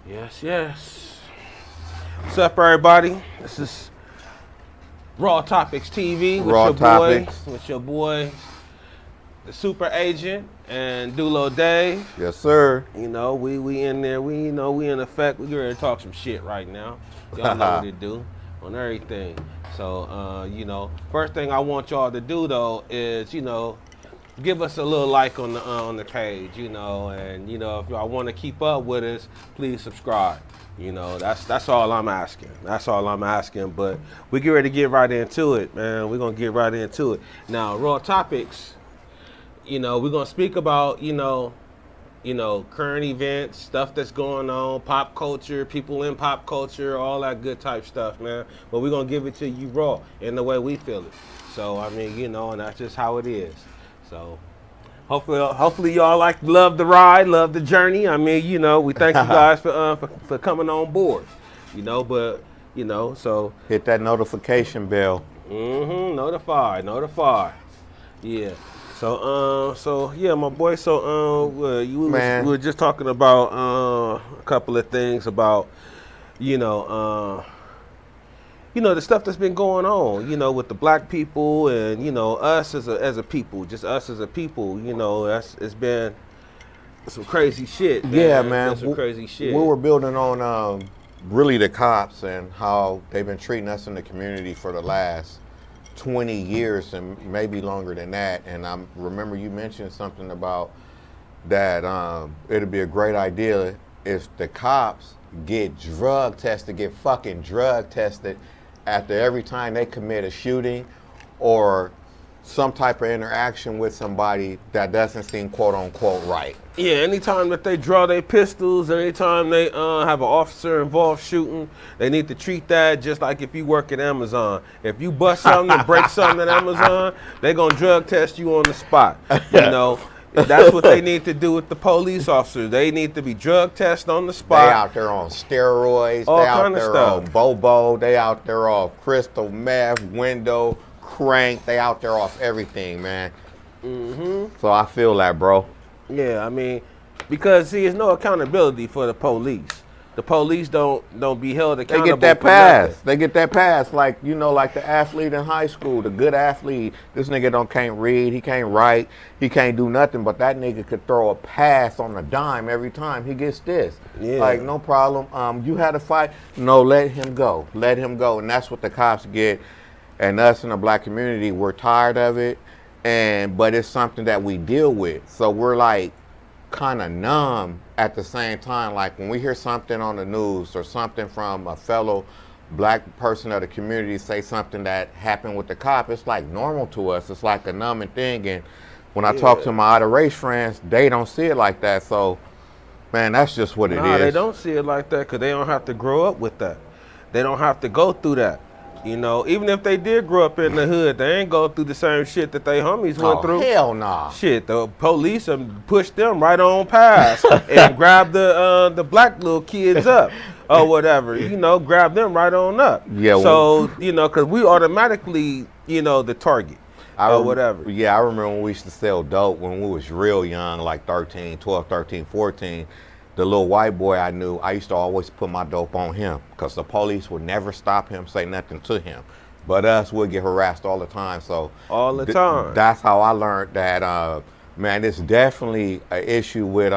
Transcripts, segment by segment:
Yes, yes. What's up, everybody? This is RawTopicsTV with your boy, the super agent and Dolow Dave. Yes, sir. You know, we in there. We in effect. We ready to talk some shit right now. Y'all know what it do on everything. So, first thing I want y'all to do though is, give us a little like on the page, and if y'all want to keep up with us, please subscribe. That's all I'm asking. That's all I'm asking. But we get ready to get right into it, man. We're gonna get right into it. Now, Raw Topics, we're gonna speak about, current events, stuff that's going on, pop culture, people in pop culture, all that good type stuff, man. But we're gonna give it to you raw in the way we feel it. So I mean, and that's just how it is. So hopefully y'all love the ride, love the journey. I mean, we thank you guys for coming on board. So hit that notification bell. Notify. Yeah. So yeah, my boy. So we were just talking about a couple of things about the stuff that's been going on, with the black people and, us as a people, just us as a people, it's been some crazy shit. Yeah, man. Some crazy shit. We were building on really the cops and how they've been treating us in the community for the last 20 years and maybe longer than that. And I remember you mentioned something about that it'd be a great idea if the cops get fucking drug tested after every time they commit a shooting or some type of interaction with somebody that doesn't seem quote unquote right. Yeah, anytime that they draw their pistols, anytime they have an officer involved shooting, they need to treat that just like if you work at Amazon. If you bust something or break something at Amazon, they're gonna drug test you on the spot. That's what they need to do with the police officers. They need to be drug tested on the spot. They out there on steroids. All they out kind of there stuff. On Bobo. They out there off crystal meth, window, crank. They out there off everything, man. So I feel that, bro. Yeah, I mean, because there's no accountability for the police. The police don't be held accountable. They get that pass. They get that pass, like like the athlete in high school, the good athlete. This nigga can't read, he can't write, he can't do nothing. But that nigga could throw a pass on a dime every time he gets this. Yeah. Like no problem. You had a fight. No, let him go. Let him go. And that's what the cops get. And us in the black community, we're tired of it. But it's something that we deal with. So we're like kind of numb at the same time. Like when we hear something on the news or something from a fellow black person of the community say something that happened with the cop, it's like normal to us. It's like a numbing thing. And when I talk to my other race friends, they don't see it like that. So, man, that's just what it is. They don't see it like that because they don't have to grow up with that. They don't have to go through that. Even if they did grow up in the hood, they ain't go through the same shit that they homies went through. Hell nah. Shit, the police pushed them right on past and grabbed the black little kids up or whatever. Grab them right on up. Yeah. So because we automatically the target or whatever. Yeah, I remember when we used to sell dope when we was real young, like 12, 13, 14. The little white boy I knew, I used to always put my dope on him because the police would never stop him, say nothing to him. But us would get harassed all the time. So all the time. That's how I learned that, man, it's definitely an issue with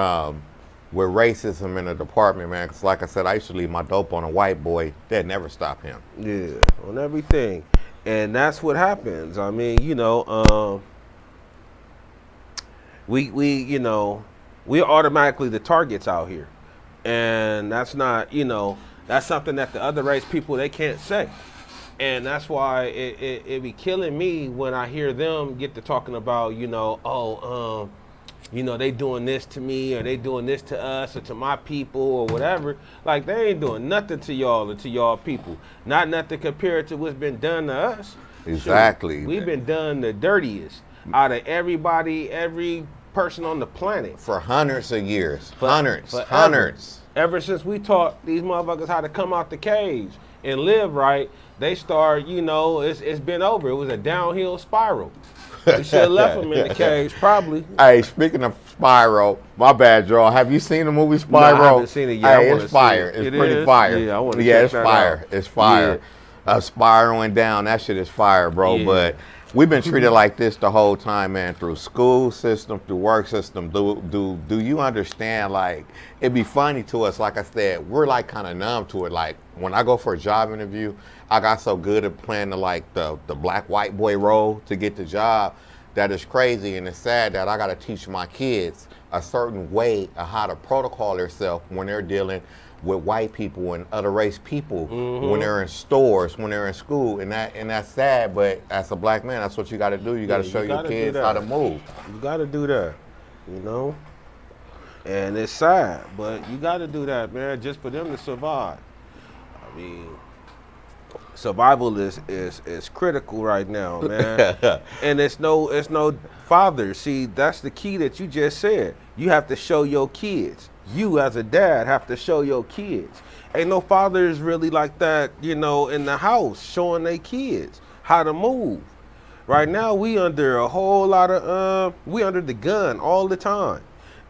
racism in the department, man. Because like I said, I used to leave my dope on a white boy. They'd never stop him. Yeah, on everything. And that's what happens. I mean, we're automatically the targets out here. And that's not, that's something that the other race people, they can't say. And that's why it be killing me when I hear them get to talking about, they doing this to me or they doing this to us or to my people or whatever. Like, they ain't doing nothing to y'all or to y'all people. Not nothing compared to what's been done to us. Exactly. Shoot, we've been done the dirtiest out of everybody, every person on the planet for hundreds of years. Forever. Hundreds. Ever since we taught these motherfuckers how to come out the cage and live right, they start, it's been over. It was a downhill spiral. We should have left him in the cage, probably. Hey, speaking of Spyro, my bad, Joel. Have you seen the movie Spyro? No, I haven't seen it yet. Hey, I it's fire. See it. It's pretty fire. Yeah, I want to Yeah, check it's that fire. out. It's fire. Spiraling down, that shit is fire, bro. Yeah. But we've been treated like this the whole time, man. Through school system, through work system. Do you understand? Like, it'd be funny to us. Like I said, we're like kind of numb to it. Like when I go for a job interview, I got so good at playing the black white boy role to get the job. That is crazy, and it's sad that I got to teach my kids a certain way of how to protocol themselves when they're dealing with white people and other race people, when they're in stores, when they're in school, and that's sad. But as a black man, that's what you got to do. You got to show your kids how to move. You got to do that, you know. And it's sad, but you got to do that, man, just for them to survive. I mean, survival is critical right now, man. And it's no father. See, that's the key that you just said. You have to show your kids. You as a dad have to show your kids. Ain't no fathers really like that, you know, in the house showing their kids how to move. Right now we under a whole lot of we under the gun all the time.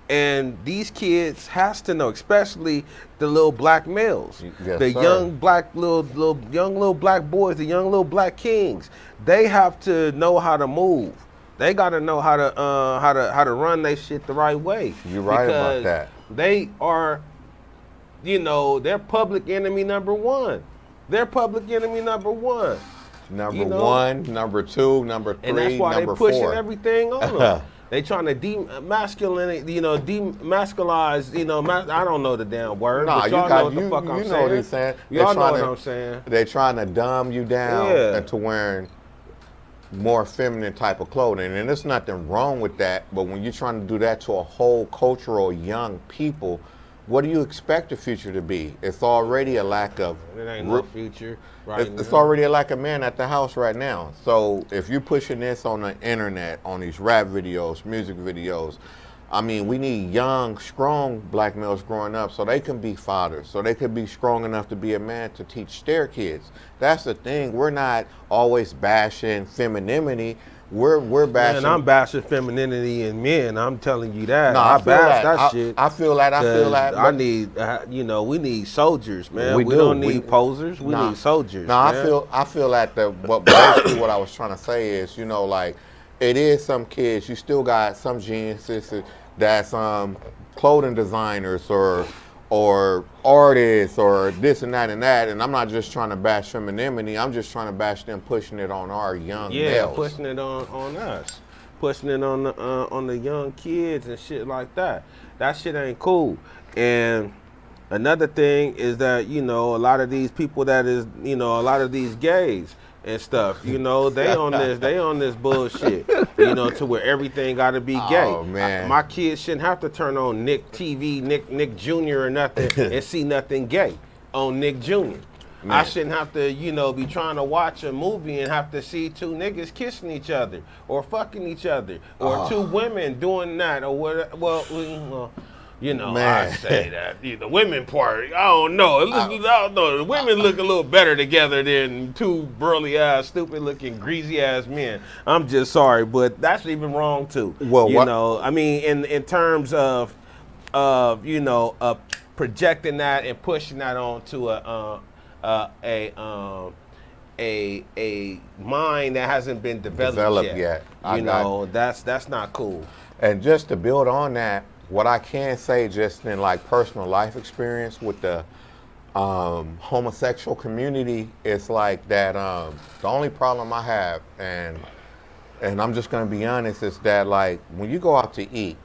And these kids has to know, especially the little black males, Yes, the sir. young black young little black boys, the young little black kings. They have to know how to move. They got to know how to run their shit the right way. You're right about that. They are, you know, they're public enemy number one. They're public enemy number one. Number You know? 1, number 2, number 3, And that's why number they're pushing 4. everything on them. They trying to demasculine, you know, demasculize, you know, I don't know the damn word, Nah, but you y'all got know what the you, fuck you I'm know saying. what he's saying. Y'all know what I'm saying. They're trying to dumb you down Yeah. into wearing more feminine type of clothing, and there's nothing wrong with that. But when you're trying to do that to a whole cultural young people, what do you expect the future to be? It's already a lack of. It ain't no future right now. It's already a lack of men at the house right now. So if you're pushing this on the internet, on these rap videos, music videos, I mean, we need young, strong black males growing up so they can be fathers, so they can be strong enough to be a man to teach their kids. That's the thing. We're not always bashing femininity. We're bashing. Man, I'm bashing femininity in men. I'm telling you that. No, I I feel bash that. that shit. I feel that. I feel that. I need, you know, we need soldiers, man. We We do. don't need posers. We need soldiers. No, man. I feel that but basically what I was trying to say is, you know, like it is some kids. You still got some geniuses that's clothing designers or artists or this and that and that. And I'm not just trying to bash femininity. I'm just trying to bash them pushing it on our young males. Pushing it on us, pushing it on the young kids and shit like that. That shit ain't cool. And another thing is that, you know, a lot of these people that is, you know, a lot of these gays and stuff, you know, they on this bullshit, you know, to where everything got to be gay. Oh, man. My kids shouldn't have to turn on Nick TV, Nick Jr. or nothing and see nothing gay on Nick Jr. Man. I shouldn't have to, you know, be trying to watch a movie and have to see two niggas kissing each other or fucking each other or two women doing that or what. Well, you know, Man. I say that the women part. I don't know. I don't know. The women look a little better together than two burly ass, stupid looking, greasy ass men. I'm just sorry, but that's even wrong too. Well, you what- know, I mean, in terms of you know, projecting that and pushing that onto a mind that hasn't been developed yet. yet. You know, that's not cool. And just to build on that, what I can say just in like personal life experience with the homosexual community is like that the only problem I have, and I'm just gonna be honest, is that like when you go out to eat,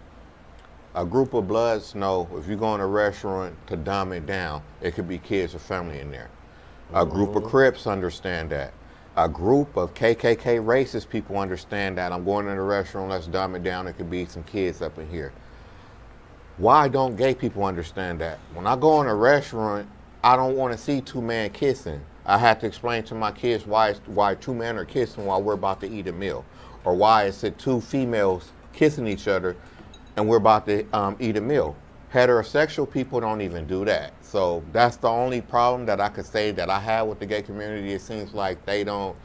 a group of bloods know if you go in a restaurant to dumb it down, it could be kids or family in there. A group of Crips understand that. A group of KKK racist people understand that. I'm going in a restaurant, let's dumb it down, it could be some kids up in here. Why don't gay people understand that? When I go in a restaurant, I don't want to see two men kissing. I have to explain to my kids why two men are kissing while we're about to eat a meal. Or why is it two females kissing each other and we're about to eat a meal. Heterosexual people don't even do that. So that's the only problem that I could say that I have with the gay community. It seems like they don't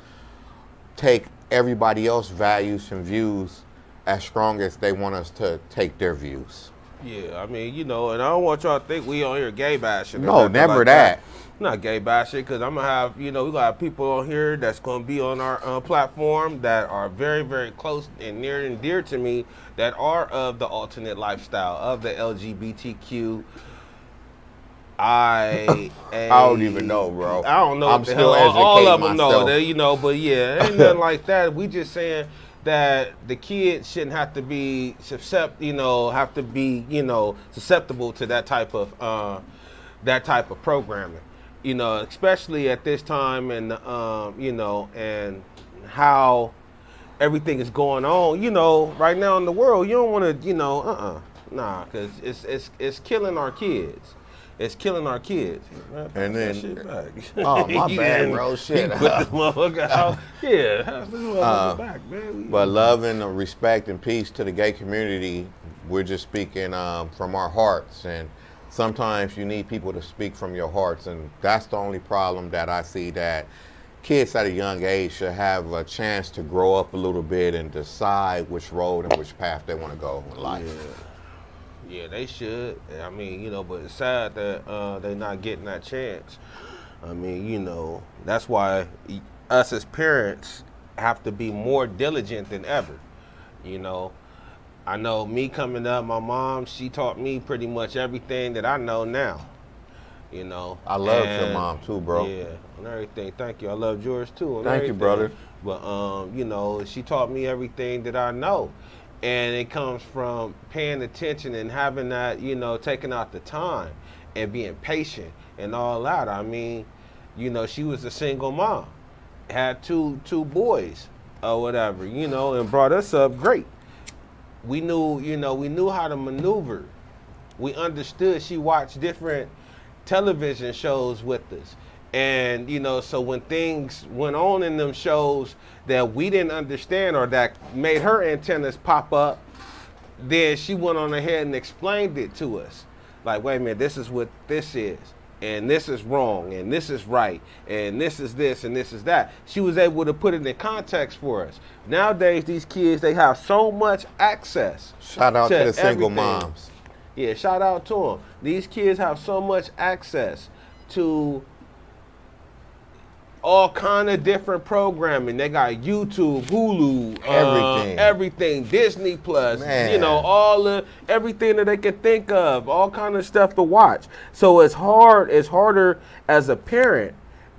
take everybody else values and views as strong as they want us to take their views. Yeah, I mean, you know, and I don't want y'all to think we on here gay bashing. No, never like that. Not gay bashing, because I'm going to have, you know, we got people on here that's going to be on our platform that are very, very close and near and dear to me, that are of the alternate lifestyle, of the LGBTQ. I don't even know, bro. I don't know. I'm still educating all of them myself. know, you know, but yeah, ain't nothing like that. We just saying that the kids shouldn't have to be susceptible to that type of programming, you know, especially at this time, and you know, and how everything is going on, you know, right now in the world. You don't want to, you know, nah, because it's killing our kids. It's killing our kids. Man, and then, shit back. Oh, my bad, bro. Shit. Put this motherfucker out. Yeah, have this motherfucker back, man. But love and respect and peace to the gay community. We're just speaking from our hearts, and sometimes you need people to speak from your hearts, and that's the only problem that I see, that kids at a young age should have a chance to grow up a little bit and decide which road and which path they want to go in life. Yeah, they should. I mean, you know, but it's sad that they're not getting that chance. I mean, you know, that's why us as parents have to be more diligent than ever. You know, I know me coming up, my mom, she taught me pretty much everything that I know now. You know, I love your mom too, bro. Yeah, and everything. Thank you. I love yours too. Thank you, brother. But you know, she taught me everything that I know. And it comes from paying attention and having that, you know, taking out the time and being patient and all that. I mean, you know, she was a single mom, had two boys or whatever, you know, and brought us up great. We knew, you know, we knew how to maneuver. We understood. She watched different television shows with us. And, you know, so when things went on in them shows that we didn't understand or that made her antennas pop up, then she went on ahead and explained it to us. Like, wait a minute, this is what this is, and this is wrong, and this is right, and this is this, and this is that. She was able to put it in context for us. Nowadays, these kids, they have so much access. Shout out to the single moms. Yeah, shout out to them. These kids have so much access to all kind of different programming. They got YouTube, Hulu, everything, Disney Plus, Man. You know, everything that they can think of, all kind of stuff to watch. So it's harder as a parent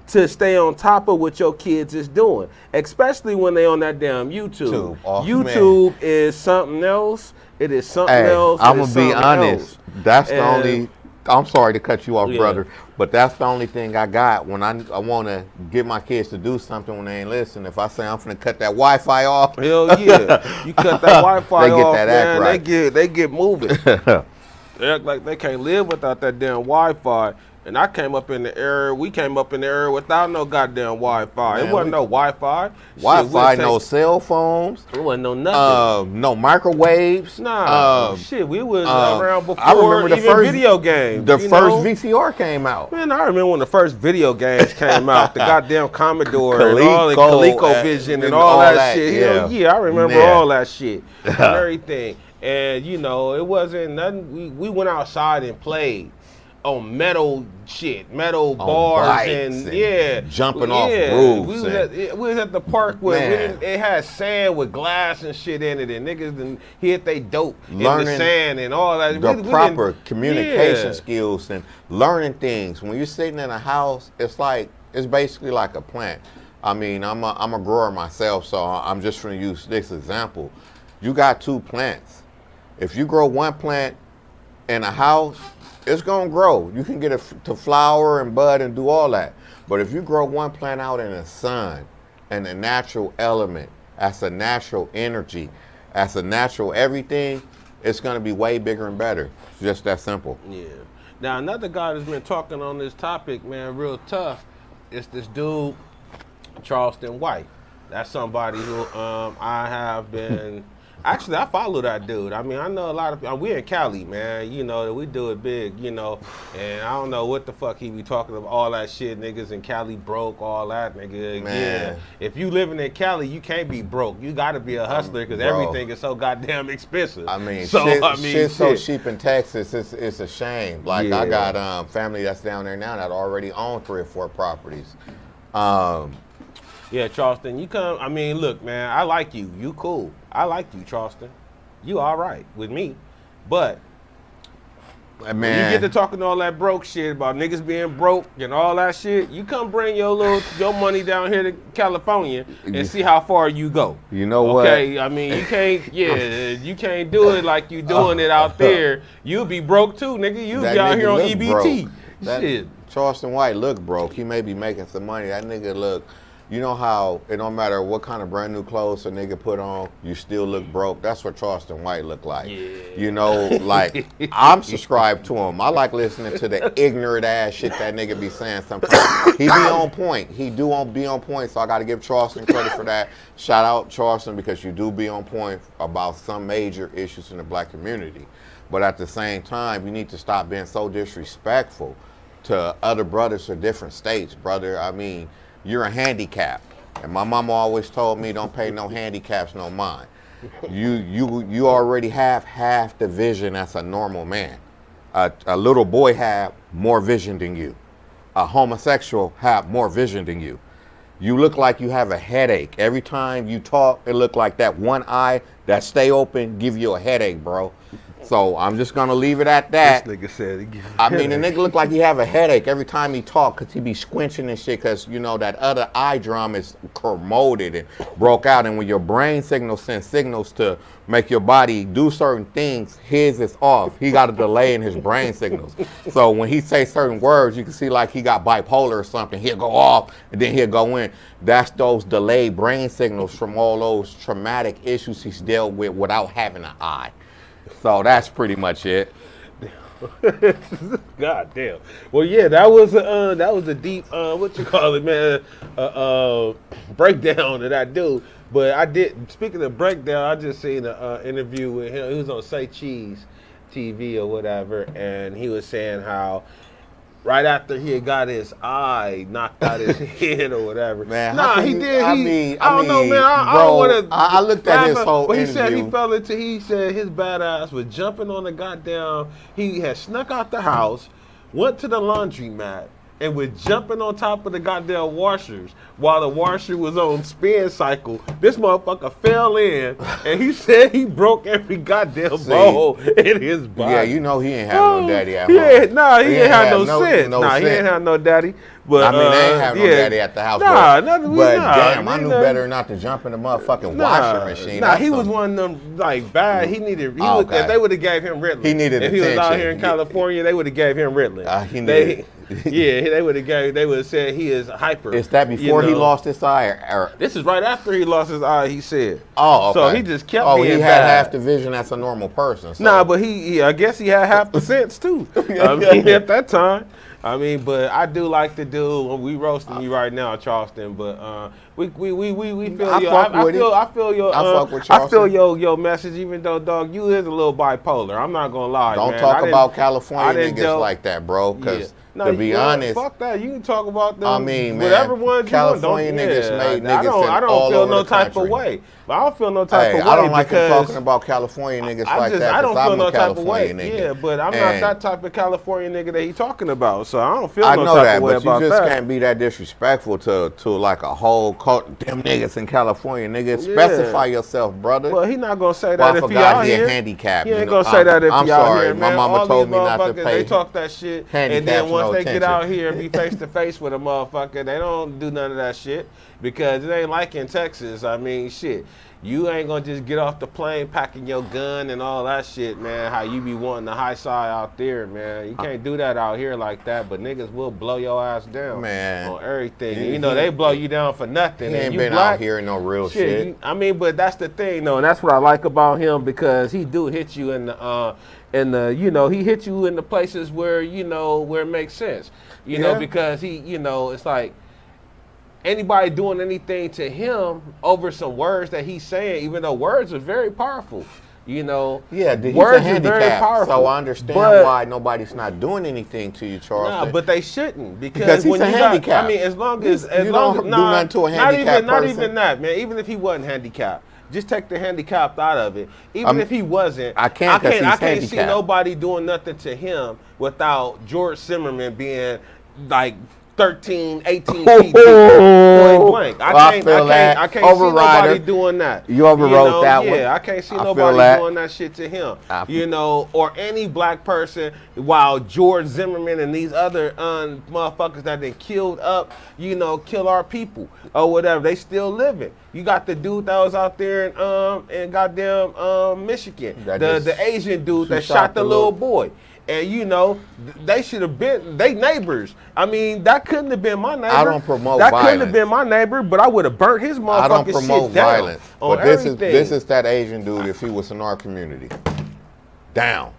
to stay on top of what your kids is doing, especially when they on that damn YouTube. YouTube is something else. It is something else. I'm gonna be honest. That's the only. I'm sorry to cut you off, brother, but that's the only thing I got when I want to get my kids to do something when they ain't listening. If I say I'm finna cut that Wi-Fi off, hell yeah, you cut that Wi-Fi off, that act right. They get moving. They act like they can't live without that damn Wi-Fi. And I came up in the era, we came up in the era without no goddamn Wi-Fi. Man, it wasn't no Wi-Fi. Wi-Fi, no cell phones. It wasn't no nothing. No microwaves. Nah, we was around before I remember the first video games. The first VCR came out. Man, I remember when the first video games came out. The goddamn Commodore and all the ColecoVision and all that shit. Hell yeah, I remember all that shit and everything. And, you know, it wasn't nothing. We went outside and played on metal shit, metal bars and jumping off roofs. We was at the park where it had sand with glass and shit in it, and niggas done hit they dope in the sand and all that. The proper communication skills and learning things. When you're sitting in a house, it's basically like a plant. I mean, I'm a grower myself, so I'm just going to use this example. You got two plants. If you grow one plant in a house, it's gonna grow. You can get it to flower and bud and do all that. But if you grow one plant out in the sun and a natural element, as a natural energy, as a natural everything, it's gonna be way bigger and better. It's just that simple. Yeah. Now another guy that's been talking on this topic, man, real tough, is this dude, Charleston White. That's somebody who I have been Actually, I follow that dude. I mean, I know a lot of we in Cali, man. You know, we do it big, you know. And I don't know what the fuck he be talking about, all that shit. Niggas in Cali broke, all that, nigga. Man. Yeah. If you living in Cali, you can't be broke. You got to be a hustler because everything is so goddamn expensive. I mean, so, shit's so cheap in Texas, it's a shame. Like, I got family that's down there now that already own 3 or 4 properties. Yeah, Charleston, you come. I mean, look, man, I like you. You cool. I like you, Charleston. You all right with me. But man, when you get to talking all that broke shit about niggas being broke and all that shit, you come bring your money down here to California and see how far you go. You know what? Okay, I mean, you can't, you can't do it like you doing it out there. You'll be broke too, nigga. You'll be out here on EBT. Shit. Charleston White look broke. He may be making some money. That nigga look. You know how it don't matter what kind of brand new clothes a nigga put on, you still look broke. That's what Charleston White look like. Yeah. You know, like I'm subscribed to him. I like listening to the ignorant ass shit that nigga be saying sometimes. He be on point. He do be on point. So I got to give Charleston credit for that. Shout out Charleston because you do be on point about some major issues in the black community. But at the same time, you need to stop being so disrespectful to other brothers of different states, brother. I mean, you're a handicap, and my mama always told me don't pay no handicaps no mind. You already have half the vision as a normal man. A little boy have more vision than you. A homosexual have more vision than you. You look like you have a headache. Every time you talk, it look like that one eye that stay open give you a headache, bro. So I'm just gonna leave it at that. This nigga said he I mean, the nigga look like he have a headache every time he talk because he be squinching and shit because, you know, that other eye drum is corroded and broke out. And when your brain signals send signals to make your body do certain things, his is off. He got a delay in his brain signals. So when he say certain words, you can see like he got bipolar or something. He'll go off and then he'll go in. That's those delayed brain signals from all those traumatic issues he's dealt with without having an eye. So that's pretty much it. God damn. Well, yeah, that was a deep what you call it, man, breakdown that I do. But I did. Speaking of breakdown, I just seen an interview with him. He was on Say Cheese TV or whatever, and he was saying how right after he had got his eye knocked out his head or whatever. Man, nah, he did. I mean, I don't know, man. I bro, don't want to. I looked at his whole but he interview. said he said his badass was jumping on the goddamn. He had snuck out the house, went to the laundromat, and was jumping on top of the goddamn washers while the washer was on spin cycle. This motherfucker fell in, and he said he broke every goddamn bone in his body. Yeah, you know he ain't have no daddy at home. He ain't had no sense. He ain't had no daddy. But I mean, they ain't have no daddy at the house. Nah, but damn, I knew better not to jump in the motherfucking washing machine. Nah, he was one of them like bad. He needed. If they would have gave him Ritalin, he needed if attention. He was out here in California, they would have gave him Ritalin. He needed. They would have gave. They would have said he is hyper. Is that before he lost his eye? Or? This is right after he lost his eye. He said. Oh, okay. So he just kept. Oh, being he had bad. half the vision as a normal person. So. Nah, but he I guess he had half the sense too. I mean, at that time. I mean, but I do like to do. We roasting you right now, Charleston. But we feel you. I feel your message. Even though, dog, you is a little bipolar. I'm not gonna lie. Don't man. talk about California niggas like that, bro. Because to be honest, fuck that. You can talk about them. I mean, whatever man, ones California you want. niggas made niggas I don't all feel over no the type country. of way. But I don't feel no type of way. I don't like him because talking about California niggas like that. I don't feel no type of way. Nigga. Yeah, but I'm not that type of California nigga that he talking about. So I don't feel no know type that, of way about that. but you just can't be that disrespectful to like a whole them niggas in California, nigga. Specify yourself, brother. Well, he not gonna say that if he out out here. Handicapped. He ain't gonna say that if he out here, man. My mama told me not to pay. They talk that shit, and then once they get out here and be face to face with a motherfucker, they don't do none of that shit because it ain't like in Texas. I mean, shit. You ain't gonna just get off the plane packing your gun and all that shit, man. How you be wanting the high side out there, man. You can't do that out here like that, but niggas will blow your ass down, man, on everything. You know, they blow you down for nothing. He ain't you been black, out here in no real shit. I mean, but that's the thing, though, and that's what I like about him because he do hit you in the, you know, he hit you in the places where, you know, where it makes sense. You know, because he, you know, it's like, anybody doing anything to him over some words that he's saying, even though words are very powerful. You know, yeah, he's words a are very powerful. So I understand why nobody's not doing anything to you, Charleston. Nah, but they shouldn't because he's when a handicap. I mean, as long you as don't do nothing to a handicapped not person. even that, man. Even if he wasn't handicapped, just take the handicapped out of it. Even if he wasn't, I can't see nobody doing nothing to him without George Zimmerman being like 13, 18 feet point blank. I can't see nobody doing that. You overwrote that one. Yeah, I can't see nobody doing that shit to him. You know, or any black person, while George Zimmerman and these other motherfuckers that they killed up, you know, kill our people or whatever, they still living. You got the dude that was out there in goddamn Michigan, the Asian dude that shot the little boy. And you know, they should have been neighbors. I mean, that couldn't have been my neighbor. I don't promote violence. That couldn't have been my neighbor, but I would have burnt his motherfucking shit down. I don't promote violence. But this is that Asian dude if he was in our community. Down.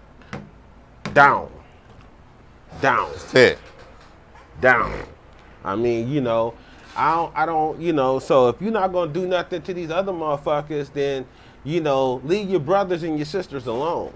Down. Down. That's it. Down. I mean, you know, I don't, you know, so if you're not gonna do nothing to these other motherfuckers, then you know, leave your brothers and your sisters alone.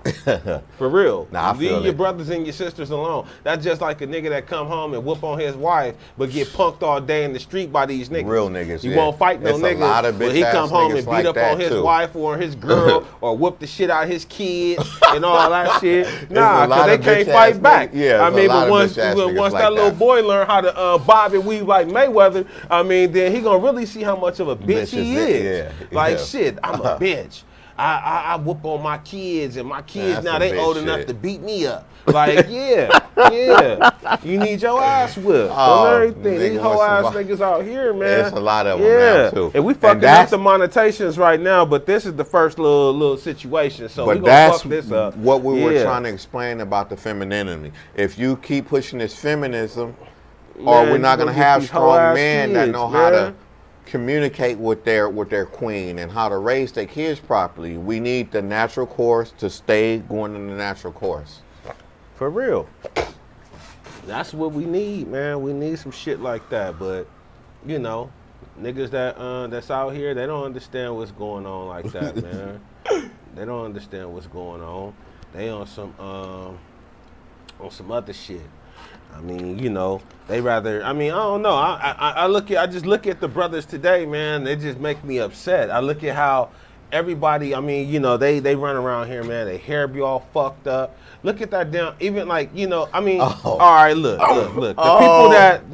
For real. Leave your brothers and your sisters alone. That's just like a nigga that come home and whoop on his wife, but get punked all day in the street by these niggas. Real niggas, You won't fight no nigga, but he come home and beat up on his wife or his girl or whoop the shit out of his kids and all that shit. Nah, because they can't fight back. Yeah, I mean, but once that little boy learn how to bob and weave like Mayweather, I mean, then he gonna really see how much of a bitch he is. Like, shit, I'm a bitch. I whoop on my kids, and my kids now they old enough to beat me up. Like, yeah. You need your ass whipped on everything. These whole ass niggas out here, man. There's a lot of them now, too. And we fucking up the monetizations right now, but this is the first little situation, so we gonna fuck this up. What we were trying to explain about the femininity. If you keep pushing this feminism, or we're not gonna have strong men that know how to communicate with their queen and how to raise their kids properly. We need the natural course to stay going in the natural course. For real. That's what we need, man. We need some shit like that. But, you know, niggas that's out here, they don't understand what's going on like that, man. They don't understand what's going on. They on some other shit. I mean, you know, they rather, I mean, I don't know. I just look at the brothers today, man. They just make me upset. I look at how everybody, I mean, you know, they run around here, man. Their hair be all fucked up. Look at that damn, even like, you know, I mean, all right, look. The people that,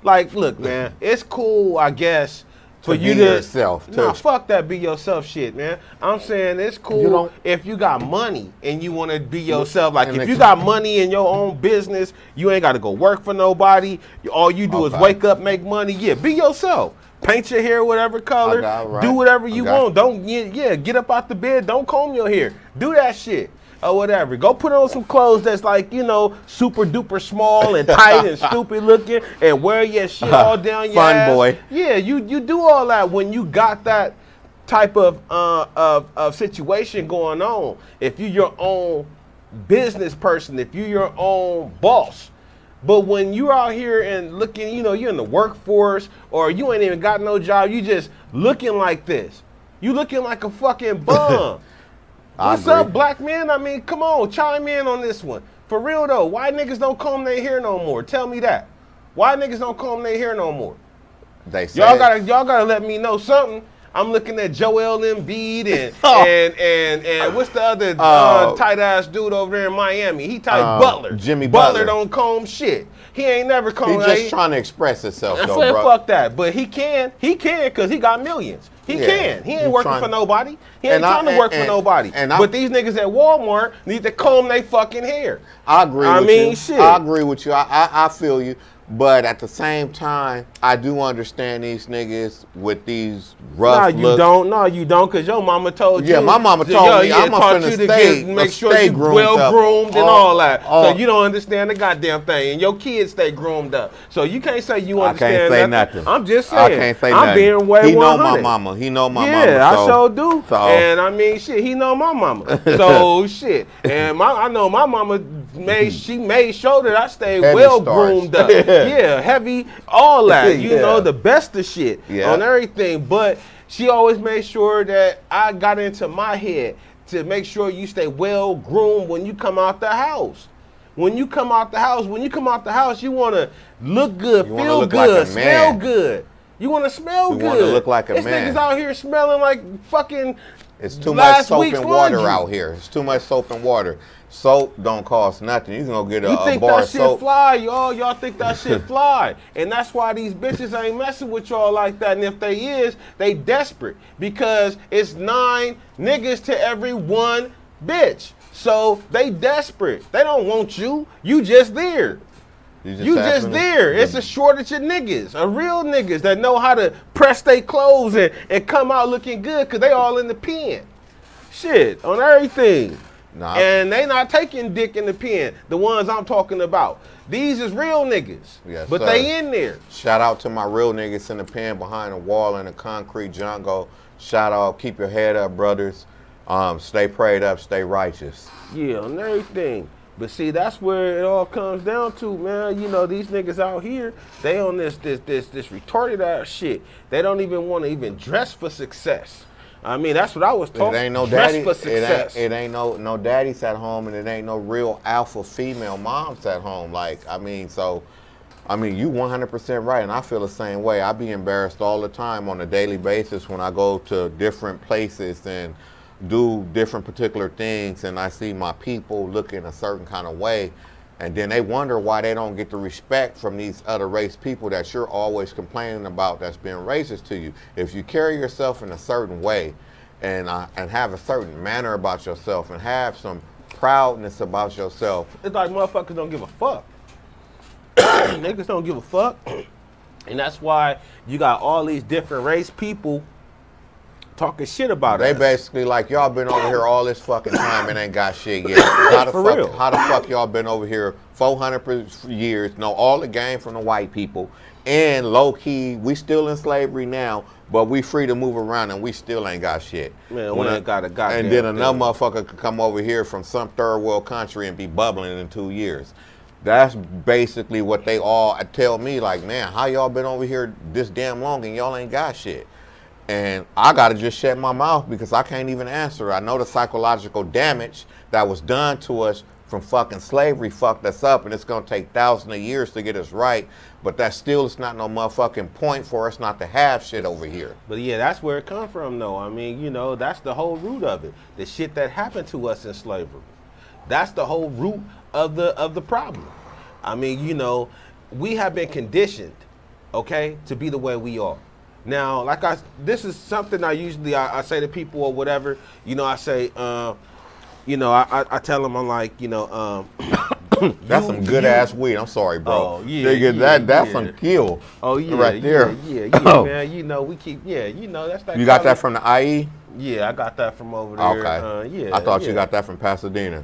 like, look, man, it's cool, I guess, for you to yourself. Fuck that be yourself shit, man. I'm saying it's cool if you got money and you want to be yourself. Like if you got money in your own business, you ain't got to go work for nobody. All you do is wake up, make money. Yeah, be yourself. Paint your hair whatever color. Do whatever you want. Don't get up out the bed. Don't comb your hair. Do that shit. Or whatever. Go put on some clothes that's like, you know, super duper small and tight and stupid looking and wear your shit all down your ass. Fun boy. Yeah, you do all that when you got that type of situation going on. If you're your own business person, if you're your own boss. But when you're out here and looking, you know, you're in the workforce or you ain't even got no job, you just looking like this. You looking like a fucking bum. What's up, black man? I mean, come on, chime in on this one. For real though, why niggas don't comb their hair no more? Tell me that. Why niggas don't comb their hair no more? They say y'all gotta let me know something. I'm looking at Joel Embiid and what's the other tight ass dude over there in Miami? He tight Butler. Jimmy Butler don't comb shit. He ain't never combed. He's just trying to express himself though, bro. Fuck that. But he can because he got millions. He can. He ain't working for nobody. He ain't trying to work for nobody. But these niggas at Walmart need to comb their fucking hair. I agree with you. Shit. I agree with you. I feel you. But at the same time, I do understand these niggas with these rough looks. No, you don't, because your mama told you. Yeah, my mama told me I'm going to make sure you're well groomed and all that. So you don't understand the goddamn thing. And your kids stay groomed up. So you can't say you understand I can't say nothing. I'm just saying. I can't say nothing. I'm being way 100. He know my mama. mama. He know my yeah, mama. I sure do. So. And I mean, shit, he know my mama. So shit, and I know my mama made sure that I stayed Heavy well starch. groomed up. Yeah, heavy, all that. You Yeah. know, the best of shit on everything. But she always made sure that I got into my head to make sure you stay well groomed when you come out the house. When you come out the house, you want to look good, feel good, like smell good. You want to smell good. You want to look like a this man. Niggas out here smelling like fucking It's too much soap week's and water laundry. out here. It's too much soap and water. Soap don't cost nothing. You can go get a bar of soap. You think that shit fly, y'all? Y'all think that shit fly. And that's why these bitches ain't messing with y'all like that. And if they is, they desperate. Because it's 9 niggas to every 1 bitch. So they desperate. They don't want you. You just there. You just there. It's a shortage of niggas, of real niggas that know how to press their clothes and come out looking good because they all in the pen. Shit, on everything. Nah. And they not taking dick in the pen, the ones I'm talking about. These is real niggas, Yes, but sir. they in there. Shout out to my real niggas in the pen behind the wall in the concrete jungle. Shout out, keep your head up, brothers. Stay prayed up, stay righteous. Yeah, on everything. But see, that's where it all comes down to, man. You know, these niggas out here, they on this retarded ass shit. They don't even want to even dress for success. I mean, that's what I was talking. It ain't no dress daddy. for success. It ain't no daddies at home, and it ain't no real alpha female moms at home. Like, I mean, you 100% right, and I feel the same way. I be embarrassed all the time on a daily basis when I go to different places and do different particular things, and I see my people looking a certain kind of way, and then they wonder why they don't get the respect from these other race people that you're always complaining about that's being racist to you. If you carry yourself in a certain way and have a certain manner about yourself and have some proudness about yourself. It's like motherfuckers don't give a fuck. Niggas don't give a fuck. And that's why you got all these different race people talking shit about They us. basically like, y'all been over here all this fucking time and ain't got shit yet. How the fuck y'all been over here 400 years, know all the game from the white people, and low key, we still in slavery now, but we free to move around and we still ain't got shit. Man, we ain't got a goddamn And then another thing. motherfucker could come over here from some third world country and be bubbling in 2 years. That's basically what they all tell me, like, man, how y'all been over here this damn long and y'all ain't got shit? And I gotta just shut my mouth because I can't even answer. I know the psychological damage that was done to us from fucking slavery fucked us up, and it's gonna take thousands of years to get us right, but that still is not no motherfucking point for us not to have shit over here. But yeah, that's where it come from though. I mean, you know, that's the whole root of it. The shit that happened to us in slavery. That's the whole root of the problem. I mean, you know, we have been conditioned, okay, to be the way we are. Now, this is something I usually I say to people or whatever. You know, I say, you know, I tell them, I'm like, you know, that's some good ass weed. I'm sorry, bro. Oh, yeah, Nigga, that's some kill. Oh yeah, right there. Yeah, man. You know, we keep, you know, that's that. You got that from the IE? Yeah, I got that from over there. Okay. Yeah. I thought you got that from Pasadena.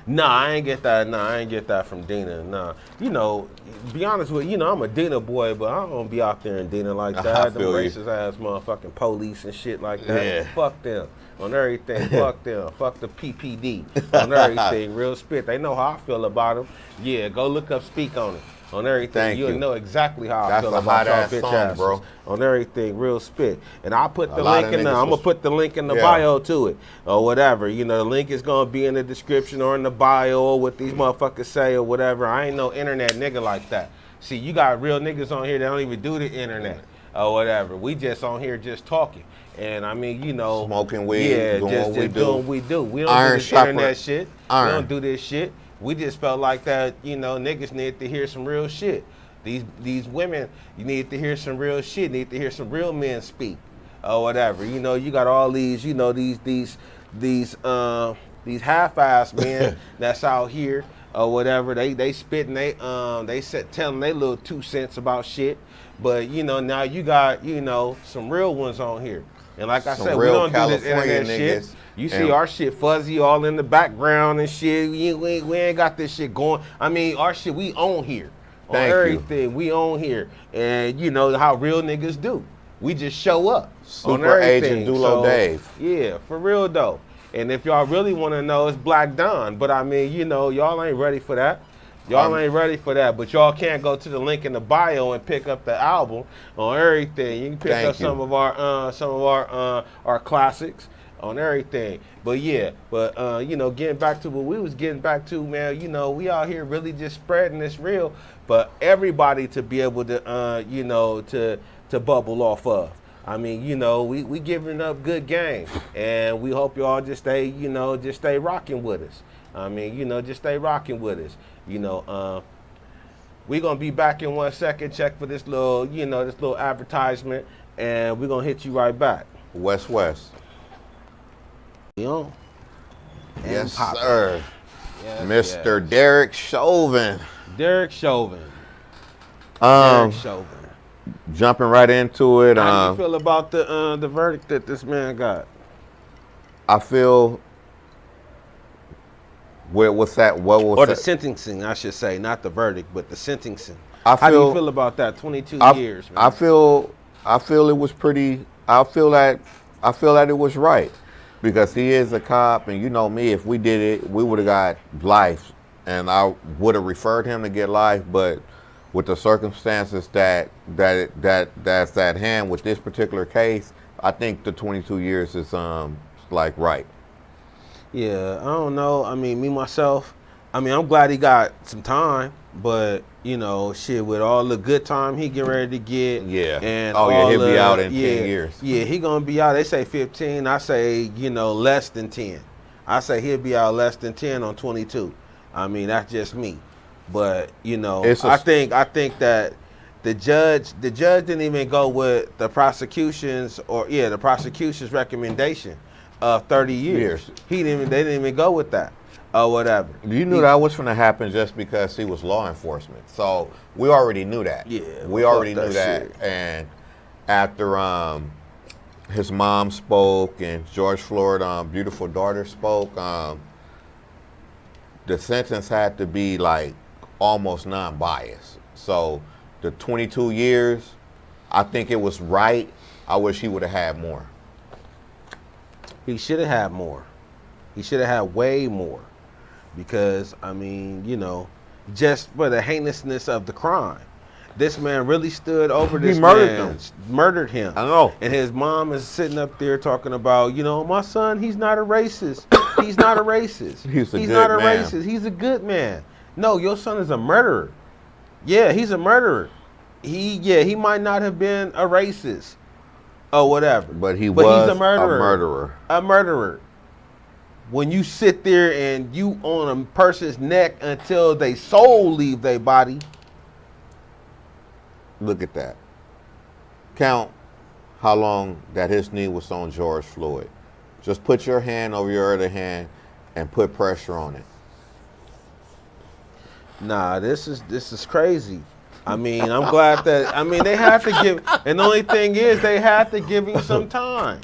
Nah, I ain't get that. Nah, I ain't get that from Dina. Nah, you know, be honest with you, know, I'm a Dina boy, but I don't be out there in Dina like that. Them racist ass motherfucking police and shit like that. Yeah. Fuck them on everything. Fuck them. Fuck the PPD on everything. Real spit. They know how I feel about them. Yeah, go look up Speak on it. On everything, Thank you'll you. know exactly how That's I feel a about y'all hot-ass bitch song, asses. bro. On everything, real spit. And I'll put the lot link of in there. niggas I'm gonna put the link in the bio to it or whatever. You know, the link is gonna be in the description or in the bio or what these motherfuckers say or whatever. I ain't no internet nigga like that. See, you got real niggas on here that don't even do the internet or whatever. We just on here just talking. And I mean, you know, Smoking weed, yeah, doing just what we doing do. what we do. We don't Iron do this sharper internet shit. iron. We don't do this shit. We just felt like that, you know, niggas need to hear some real shit. These women, you need to hear some real shit. Need to hear some real men speak, or whatever. You know, you got all these, you know, these half-ass men that's out here, or whatever. They spitting, they telling they little 2 cents about shit. But you know, now you got, you know, some real ones on here. And like I said, we don't do this internet shit. You see our shit fuzzy all in the background and shit. We ain't got this shit going. I mean, our shit we own here. On everything we own here. And you know how real niggas do. We just show up on Super everything. Agent Dolow Dave. Yeah, for real though. And if y'all really want to know, it's Black Don. But I mean, you know, y'all ain't ready for that. Y'all ain't ready for that. But y'all can't go to the link in the bio and pick up the album on everything. You can pick up some of our classics on everything. But yeah, you know, getting back to what we was getting back to, man, you know, we out here really just spreading this real for everybody to be able to you know, to bubble off of. I mean, you know, we giving up good game, and we hope y'all just stay, you know, just stay rocking with us. I mean, you know, just stay rocking with us. You know, we're gonna be back in 1 second. Check for this little, you know, this little advertisement, and we're gonna hit you right back. West. You know? Yes, sir. Yes, Mr. yes. Derek Chauvin. Derek Chauvin. Jumping right into it. How do you feel about the verdict that this man got? I feel. What's that? What was or that? the sentencing, I should say, not the verdict, but the sentencing. How do you feel about that? 22 years. Man. I feel it was pretty. I feel that it was right, because he is a cop, and you know me. If we did it, we would have got life, and I would have referred him to get life. But with the circumstances that's at hand with this particular case, I think the 22 years is like right. Yeah, I don't know. I mean, me myself, I mean, I'm glad he got some time, but you know, shit, with all the good time he getting ready to get, yeah, and he'll be out in 10 years. Yeah, he gonna be out. They say 15. I say, you know, less than 10. I say he'll be out less than 10 on 22. I mean, that's just me, but you know, I think that the judge didn't even go with the prosecution's recommendation of 30 years. They didn't even go with that or whatever. You knew that was going to happen just because he was law enforcement. So we already knew that. Yeah, we already knew that. Shit. And after his mom spoke and George Floyd's beautiful daughter spoke, the sentence had to be like almost non-biased. So the 22 years, I think it was right. I wish he would have had more. He should have had more. He should have had way more. Because, I mean, you know, just for the heinousness of the crime. This man really stood over this man. Murdered him. I know. And his mom is sitting up there talking about, you know, my son, he's not a racist. He's not a racist. He's not a racist. He's a good man. No, your son is a murderer. Yeah, he's a murderer. He might not have been a racist. Or whatever. But he's a murderer. A murderer. When you sit there and you on a person's neck until they soul leave their body. Look at that. Count how long that his knee was on George Floyd. Just put your hand over your other hand and put pressure on it. Nah, this is crazy. I mean, I'm glad that, I mean, they had to give, and the only thing is they had to give him some time.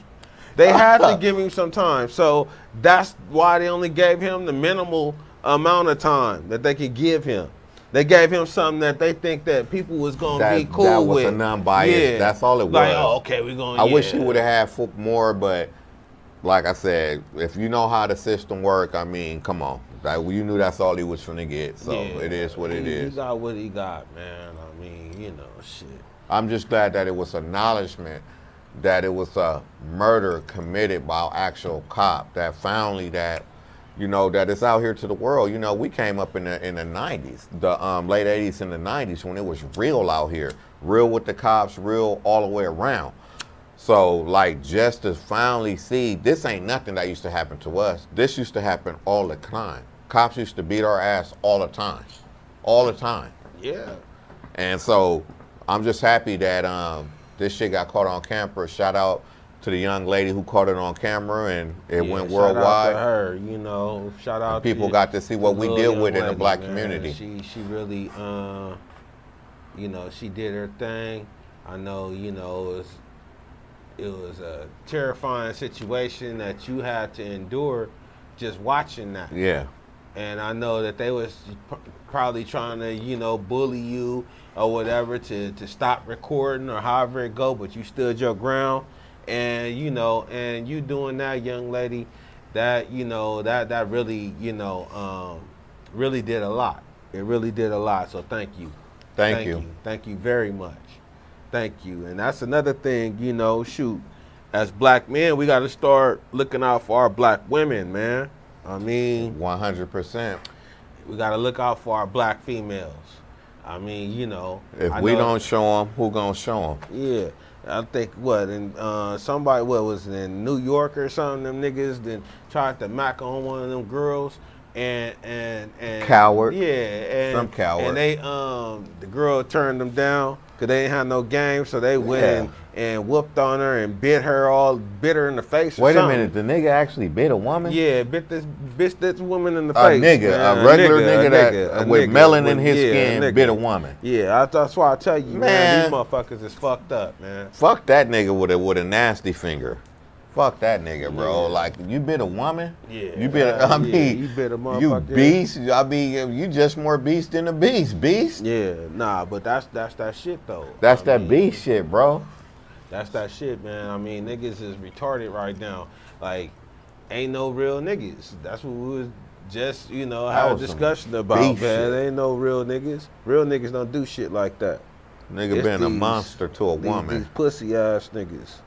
They had to give him some time. So that's why they only gave him the minimal amount of time that they could give him. They gave him something that they think that people was going to be cool with. That was a non-bias. Yeah. That's all it was. Like, oh, okay, we're going to, I wish he would have had more, but like I said, if you know how the system works, I mean, come on. You knew that's all he was trying to get, so it is what it is. He got what he got, man. I mean, you know, shit. I'm just glad that it was acknowledgement that it was a murder committed by an actual cop, that finally that, you know, that it's out here to the world. You know, we came up in the 90s, the late 80s and the 90s when it was real out here, real with the cops, real all the way around. So, like, just to finally see, this ain't nothing that used to happen to us. This used to happen all the time. Cops used to beat our ass all the time. All the time. Yeah. And so, I'm just happy that this shit got caught on camera. Shout out to the young lady who caught it on camera, and it went worldwide. Shout out to her, you know. Shout out and people to got to see what we deal with in the black man. community. She really, you know, she did her thing. I know, you know, it was a terrifying situation that you had to endure just watching that. Yeah. and I know that they was probably trying to, you know, bully you or whatever to stop recording or however it go, but you stood your ground, and you know, and you doing that, young lady, that you know that really, you know, really did a lot. It really did a lot. So thank you. Thank you. Thank you very much. Thank you. And that's another thing, you know, shoot, as black men, we got to start looking out for our black women, man. I mean, 100%. we got to look out for our black females. I mean, you know. If we don't show them, who gonna show them? Yeah. I think somebody, what was it, in New York or something, them niggas then tried to mack on one of them girls. And coward. Yeah, and some coward. And they the girl turned them down because they didn't have no game, so they went and whooped on her and bit her in the face. Wait a minute, the nigga actually bit a woman? Yeah, bit this woman in the face. A regular nigga with melanin in his skin bit a woman. Yeah, that's why I tell you, man, these motherfuckers is fucked up, man. Fuck that nigga with a nasty finger. Fuck that nigga, bro. Yeah. Like, you bit a woman? Yeah. You bit a, you bit a motherfucker. You beast. I mean, you just more beast than a beast. Yeah, nah, but that's that shit, though. That's that beast shit, bro. That's that shit, man. I mean, niggas is retarded right now. Like, ain't no real niggas. That's what we was just, you know, had a discussion about, man. There ain't no real niggas. Real niggas don't do shit like that. Nigga been a monster to a woman. These pussy ass niggas.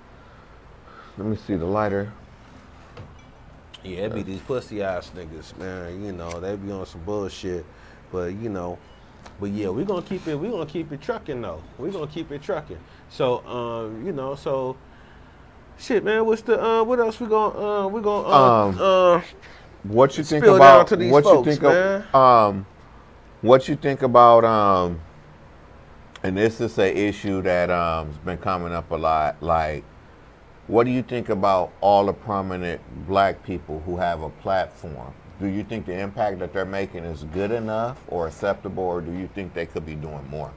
Let me see the lighter. Yeah, it be these pussy ass niggas, man. You know, they be on some bullshit. But you know, yeah, we gonna keep it trucking though. We gonna keep it trucking. So you know, so shit, man, what's the what else we gonna what you think spill about down to these what folks, you think man? of what you think about and this is an issue that has been coming up a lot, like, what do you think about all the prominent black people who have a platform? Do you think the impact that they're making is good enough or acceptable, or do you think they could be doing more?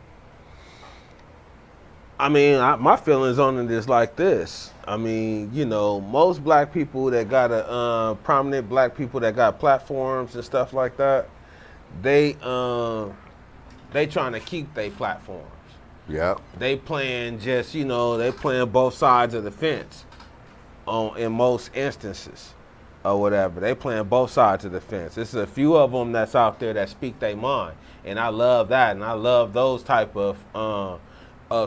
I mean, my feelings on it is like this. I mean, you know, most black people that got prominent black people that got platforms and stuff like that, they trying to keep their platforms. Yeah. They playing just, you know, they playing both sides of the fence in most instances or whatever. They playing both sides of the fence. There's a few of them that's out there that speak their mind. And I love that. And I love those type of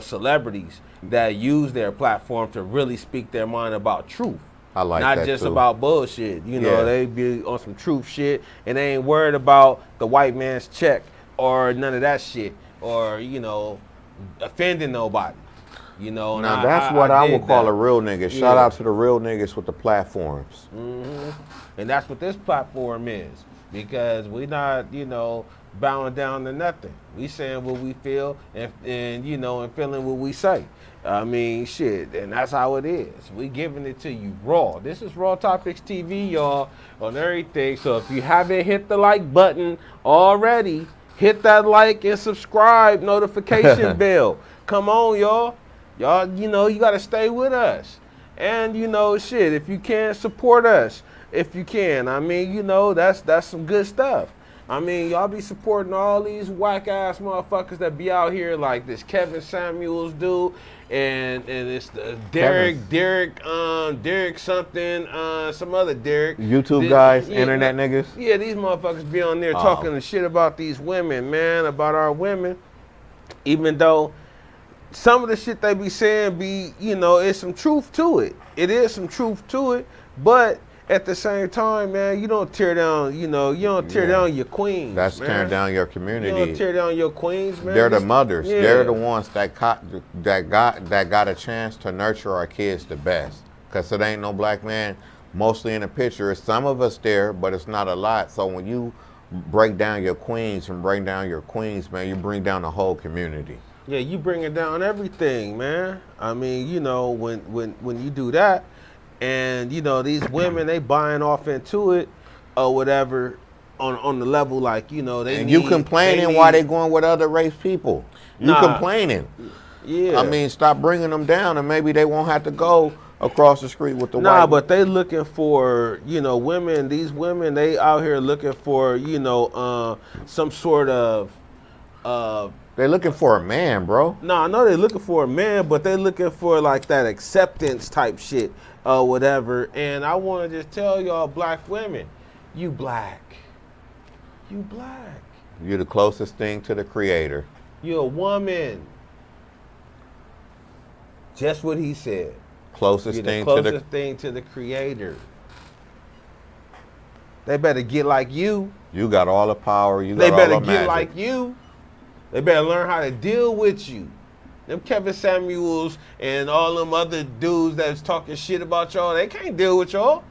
celebrities that use their platform to really speak their mind about truth. I like that, not just too. about bullshit. You know, they be on some truth shit and they ain't worried about the white man's check or none of that shit or, you know, offending nobody, you know. Now that's what I would call a real nigga. Shout out to the real niggas with the platforms. Mm-hmm. And that's what this platform is, because we not, you know, bowing down to nothing. We saying what we feel and you know, and feeling what we say. I mean, shit, and that's how it is. We giving it to you raw. This is RawTopicsTV, y'all, on everything. So if you haven't hit the like button already, hit that like and subscribe notification bell. Come on, y'all. Y'all, you know, you got to stay with us. And, you know, shit, if you can, support us. If you can. I mean, you know, that's some good stuff. I mean, y'all be supporting all these whack-ass motherfuckers that be out here like this Kevin Samuels dude and it's Derek something, some other Derek. YouTube guys, internet niggas. Yeah, these motherfuckers be on there talking the shit about these women, man, about our women. Even though some of the shit they be saying be, you know, it's some truth to it. It is some truth to it, but at the same time, man, you don't tear down, you know, you don't tear down your queens. That's tearing down your community. You don't tear down your queens, man. They're the mothers. Yeah. They're the ones that got a chance to nurture our kids the best. Cause it ain't no black man mostly in the picture. Some of us there, but it's not a lot. So when you break down your queens and bring down your queens, man, you bring down the whole community. Yeah, you bringing down everything, man. I mean, you know, when you do that, and you know these women, they buying off into it or whatever on the level, like, you know, they and need, you complaining why they going with other race people. You complaining. Yeah. I mean, stop bringing them down and maybe they won't have to go across the street with the Nah, white. but they looking for, you know, women. These women, they out here looking for, you know, some sort of. They're looking for a man, bro. No, I know they're looking for a man, but they're looking for like that acceptance type shit or whatever. And I want to just tell y'all, black women, you black. You black. You're the closest thing to the creator. You're a woman. Just what he said. Closest You're thing the to closest thing to the creator. They better get like you. You got all the power. You got They all better the get magic. like you. They better learn how to deal with you. Them Kevin Samuels and all them other dudes that's talking shit about y'all, they can't deal with y'all.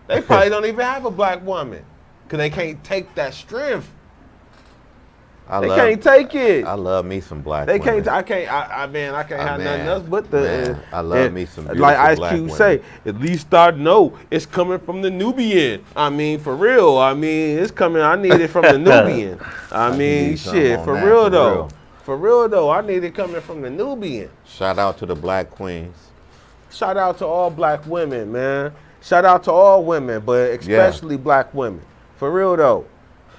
They probably don't even have a black woman because they can't take that strength. They can't take it. I love me some black They women. can't. I can't have nothing else but the. Man, I love me some beautiful like Ice black Cube women. say, at least I know it's coming from the Nubian. I mean, for real. I mean, it's coming. I need it from the Nubian. I mean, need something shit. on For that, real for though. real. For real though, I need it coming from the Nubian. Shout out to the black queens. Shout out to all black women, man. Shout out to all women, but especially black women. For real though,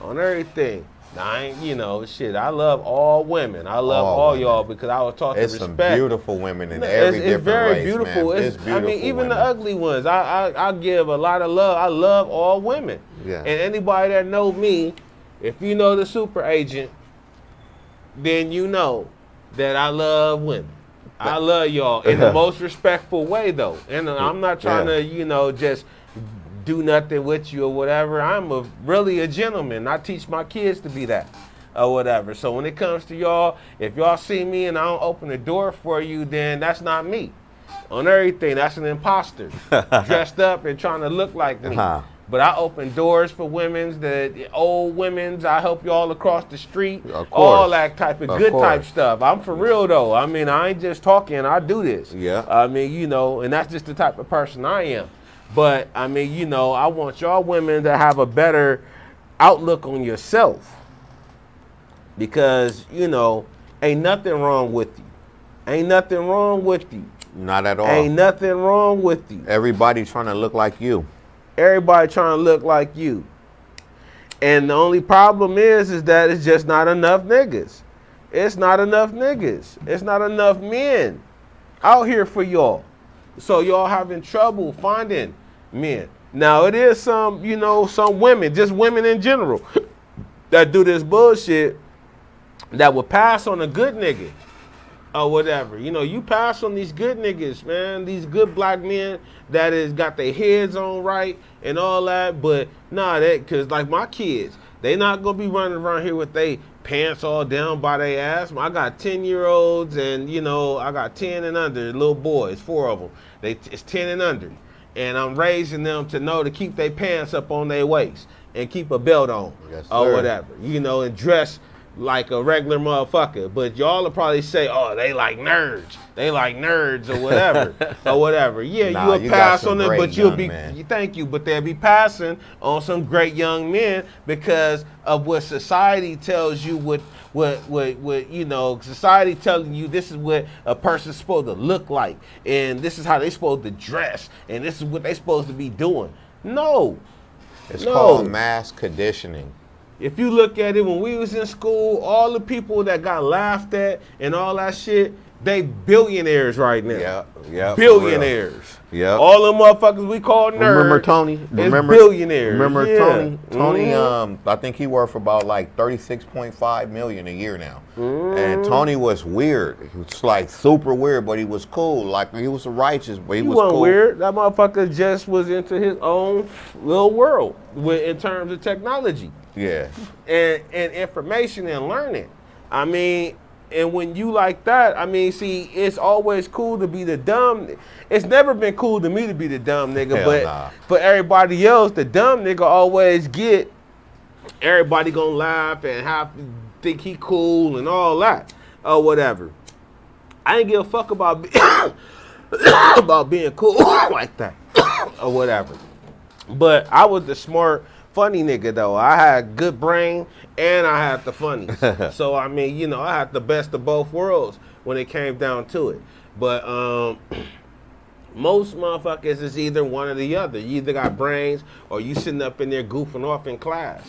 on everything. Now, I ain't, you know, shit. I love all women. I love all y'all because I was taught to It's respect. some beautiful women in every different It's very race, beautiful. man. It's beautiful I mean, even the women. ugly ones. I give a lot of love. I love all women. Yeah. And anybody that know me, if you know the super agent, then you know that I love women. I love y'all in the most respectful way, though. And I'm not trying to, you know, just do nothing with you or whatever. I'm really a gentleman. I teach my kids to be that or whatever. So when it comes to y'all, if y'all see me and I don't open the door for you, then that's not me. On everything, that's an imposter dressed up and trying to look like me. But I open doors for women's, the old women's. I help you all across the street. All that type of good type stuff. I'm for real though. I mean, I ain't just talking. I do this. Yeah. I mean, you know, and that's just the type of person I am. But I mean, you know, I want y'all women to have a better outlook on yourself because, you know, ain't nothing wrong with you. Ain't nothing wrong with you. Not at all. Ain't nothing wrong with you. Everybody trying to look like you. Everybody trying to look like you. And the only problem is that it's just not enough niggas. It's not enough niggas. It's not enough men out here for y'all. So y'all having trouble finding men. Now it is some, you know, some women, just women in general, that do this bullshit that will pass on a good nigga or whatever. You know, you pass on these good niggas, man, these good black men that is got their heads on right and all that. But nah, that cause like my kids, they not gonna be running around here with they pants all down by their ass. I got 10-year-olds and, you know, I got 10 and under little boys, 4 of them. It's 10 and under. And I'm raising them to know to keep their pants up on their waist and keep a belt on or whatever, you know, and dress like a regular motherfucker. But y'all will probably say, oh, they like nerds. They like nerds or whatever. or whatever. Yeah, Nah, you'll pass on them, it, but you'll be, men. thank you, but they'll be passing on some great young men because of what society tells you, what you know, society telling you this is what a person's supposed to look like, and this is how they supposed to dress, and this is what they supposed to be doing. No. It's called mass conditioning. If you look at it, when we was in school, all the people that got laughed at and all that shit, they billionaires right now. Yeah. Billionaires. Yeah. All them motherfuckers we call nerds. Remember Tony? Billionaires. Remember yeah. Tony, I think he worth about like 36.5 million a year now. And Tony was weird. He was like super weird, but he was cool. Like he was righteous, but he was wasn't cool. weird. That motherfucker just was into his own little world in terms of technology. Yeah. And information and learning. I mean, and when you like that, I mean, see, it's always cool to be the dumb. It's never been cool to me to be the dumb nigga, Hell but nah. for everybody else, the dumb nigga always get, everybody gonna laugh and think he cool and all that or whatever. I ain't give a fuck about about being cool like that or whatever. But I was the smart, funny nigga though. I had good brain and I had the funnies. So I mean, you know, I had the best of both worlds when it came down to it. But Most motherfuckers is either one or the other. You either got brains or you sitting up in there goofing off in class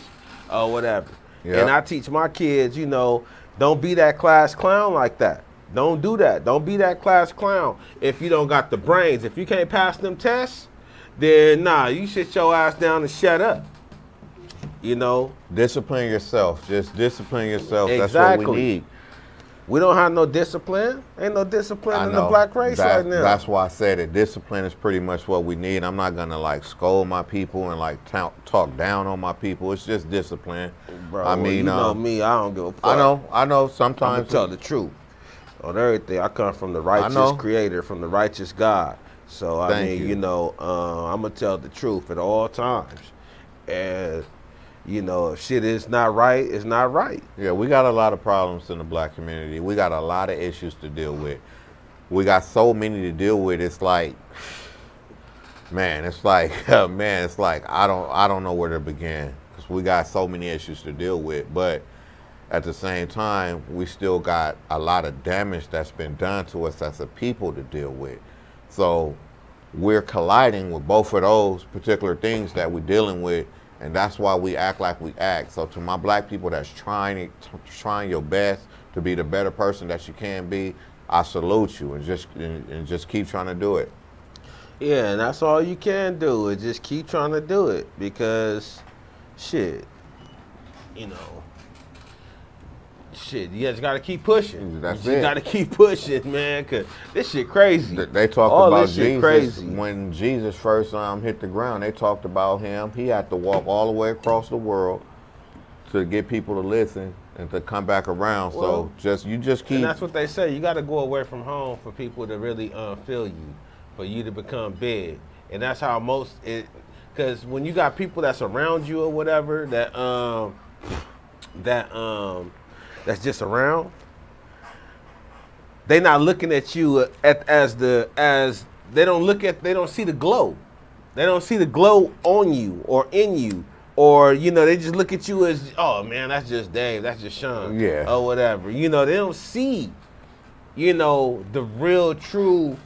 or whatever. Yep. And I teach my kids, don't be that class clown like that. Don't do that. Don't be that class clown if you don't got the brains. If you can't pass them tests, then nah, you sit your ass down and shut up. Discipline yourself. Just discipline yourself. Exactly. That's what we need. We don't have no discipline. Ain't no discipline in the black race right now. That's why I said it. Discipline is pretty much what we need. I'm not gonna like scold my people and like talk down on my people. It's just discipline. Bro, I mean, you know me. I don't give a fuck. I know. I'm Sometimes gonna tell the truth on everything. I come from the righteous Creator, from the righteous God. So I Thank mean, you. I'm gonna tell the truth at all times. And if shit is not right, it's not right. Yeah, we got a lot of problems in the black community. We got a lot of issues to deal with. We got so many to deal with. It's like, it's like I don't know where to begin because we got so many issues to deal with. But at the same time, we still got a lot of damage that's been done to us as a people to deal with. So we're colliding with both of those particular things that we're dealing with. And that's why we act like we act. So to my black people that's trying your best to be the better person that you can be, I salute you and just keep trying to do it. Yeah, and that's all you can do is just keep trying to do it because, shit, you just gotta keep pushing. That's you it. Gotta keep pushing, man, cause this shit crazy. They talked all about this shit Jesus crazy. When Jesus first hit the ground. They talked about him. He had to walk all the way across the world to get people to listen and to come back around. Well, so you just keep. And that's what they say. You got to go away from home for people to really feel you, for you to become big. And that's how because when you got people that's around you or whatever that's just around, they not looking at you as they don't see the glow. They don't see the glow on you or in you. Or, they just look at you as, oh man, that's just Dave, that's just Sean. Yeah. Or whatever. They don't see, the real true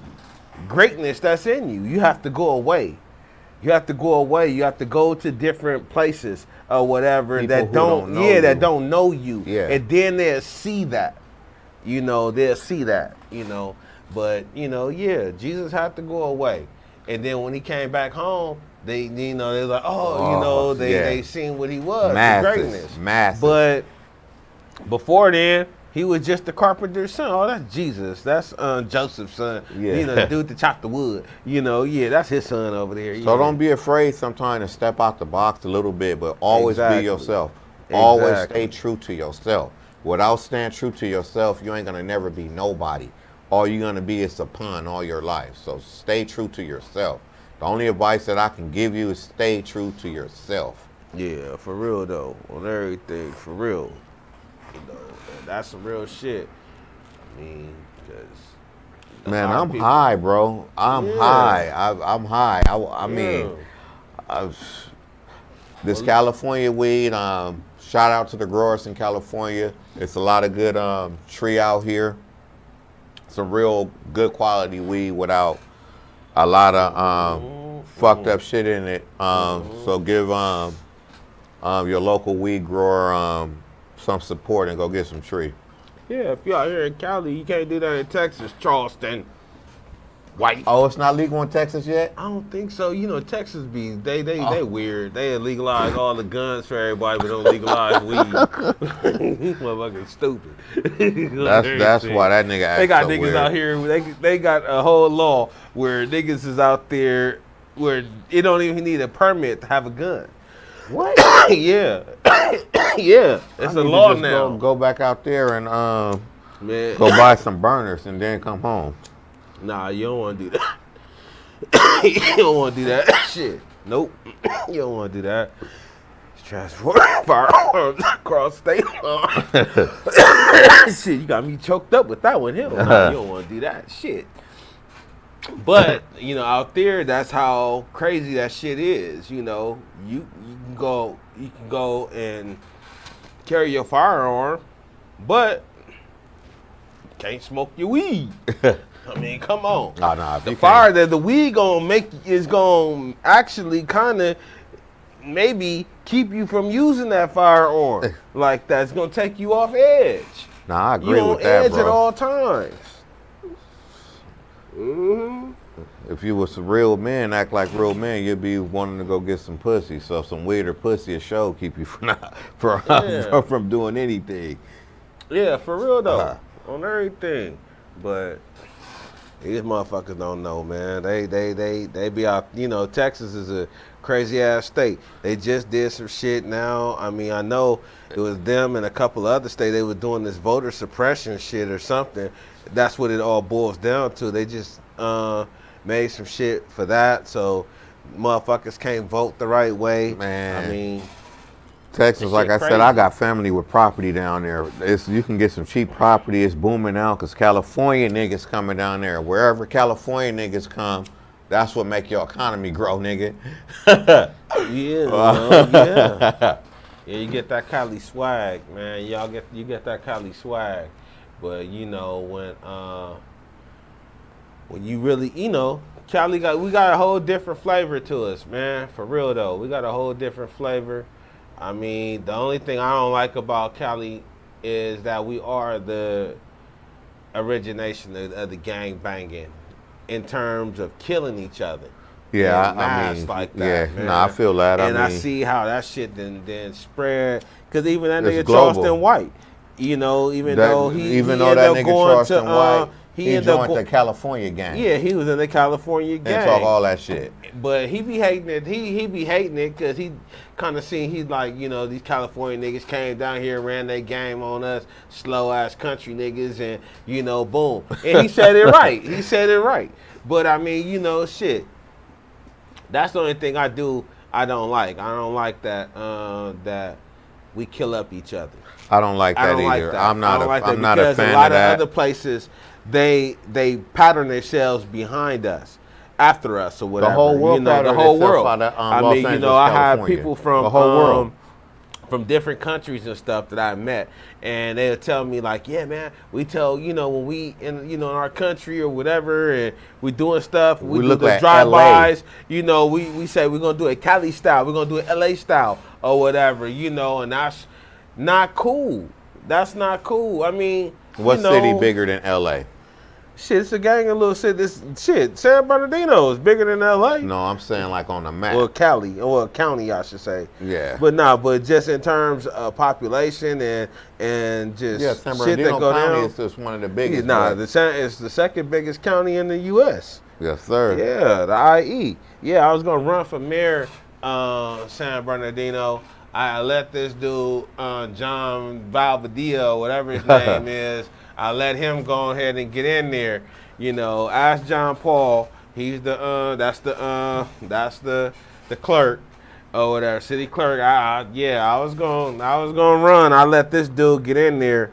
greatness that's in you. You have to go away. You have to go away. You have to go to different places or whatever People that don't know you. Yeah. And then they'll see that. They'll see that, But, Jesus had to go away. And then when he came back home, they they're like, they seen what he was, the greatness. Massive. But before then, he was just the carpenter's son. Oh, that's Jesus. That's Joseph's son. Yeah. The dude that chopped the wood. That's his son over there. So don't be afraid sometimes to step out the box a little bit, but always be yourself. Exactly. Always stay true to yourself. Without staying true to yourself, you ain't gonna never be nobody. All you're gonna be is a pun all your life. So stay true to yourself. The only advice that I can give you is stay true to yourself. Yeah, for real though, on everything, for real. And that's some real shit. I mean, because man, I'm high, bro. I'm high. I'm high. I mean, this California weed. Shout out to the growers in California. It's a lot of good tree out here. Some real good quality weed without a lot of fucked up shit in it. So give your local weed grower some support and go get some tree. Yeah, if you're out here in Cali, you can't do that in Texas, Charleston. White. Oh, it's not legal in Texas yet? I don't think so. Texas they weird. They legalize all the guns for everybody, but don't legalize weed. Motherfucking stupid. That's why that nigga acts They got so niggas weird. out here. They got a whole law where niggas is out there where it don't even need a permit to have a gun. What? Yeah. Yeah. It's a law now. Go back out there and Man. go buy some burners and then come home. Nah, you don't want to do that. You don't want to do that shit. Nope. You don't want to do that. Transport firearms across state line. Shit, you got me choked up with that one. Hell no, you don't want to do that shit. But, out there, that's how crazy that shit is. You can go and carry your firearm, but can't smoke your weed. I mean, come on. Oh, nah, the fire that the weed gonna make is gonna actually kind of maybe keep you from using that firearm like that. It's gonna take you off edge. Nah, I agree with that, bro. You on edge at all times. If you was a real man, act like real man, you'd be wanting to go get some pussy. So some weed or pussy or show keep you from doing anything. Yeah, for real though, on everything. But these motherfuckers don't know, man. They be out. You know, Texas is a crazy ass state. They just did some shit now. I mean, I know it was them and a couple of other states. They were doing this voter suppression shit or something. That's what it all boils down to. They just made some shit for that, so motherfuckers can't vote the right way. Man, I mean, Texas, like I said, I got family with property down there. You can get some cheap property. It's booming out because California niggas coming down there. Wherever California niggas come, that's what make your economy grow, nigga. Yeah, you get that Cali swag, man. You get that Cali swag, but you know when you really, you know, Cali we got a whole different flavor to us, man. For real though, we got a whole different flavor. I mean, the only thing I don't like about Cali is that we are the origination of the gang banging in terms of killing each other. Yeah, I mean, like that, man. I feel that. And I see how that shit then spread, because even that nigga Charleston White, you know, even though that nigga Charleston White, he joined the California gang. Yeah, he was in the California gang. And talk all that shit. But he be hating it. He be hating it because he kind of seen, he's like, you know, these California niggas came down here, ran their game on us, slow ass country niggas, and you know, boom. And he said it right. He said it right. But I mean, you know, shit. That's the only thing I don't like. I don't like that that we kill up each other. I don't like that either. I'm not a fan of that. Because a lot of other places, they pattern themselves behind us, after us or whatever. The whole world, you know, the whole world. I mean, you know, I have people from the whole world, from different countries and stuff that I met, and they'll tell me like, yeah, man, we tell, you know, when we in our country or whatever, and we doing stuff, we do look the like drive-bys, you know, we say we're gonna do it Cali style, we're gonna do it LA style or whatever, you know, and that's not cool. That's not cool. I mean, what city bigger than LA? Shit, it's a gang of little shit. San Bernardino is bigger than LA. No, I'm saying like on the map. Well, Cali, or county, I should say. Yeah. But just in terms of population and just San shit Bernardino that go County down. is just one of the biggest. It's the second biggest county in the U.S. Yes, sir. Yeah, the IE. Yeah, I was gonna run for mayor, San Bernardino. I let this dude, John Valvadillo, whatever his name is. I let him go ahead and get in there. You know, ask John Paul. He's that's the clerk or whatever, city clerk. I was gonna run. I let this dude get in there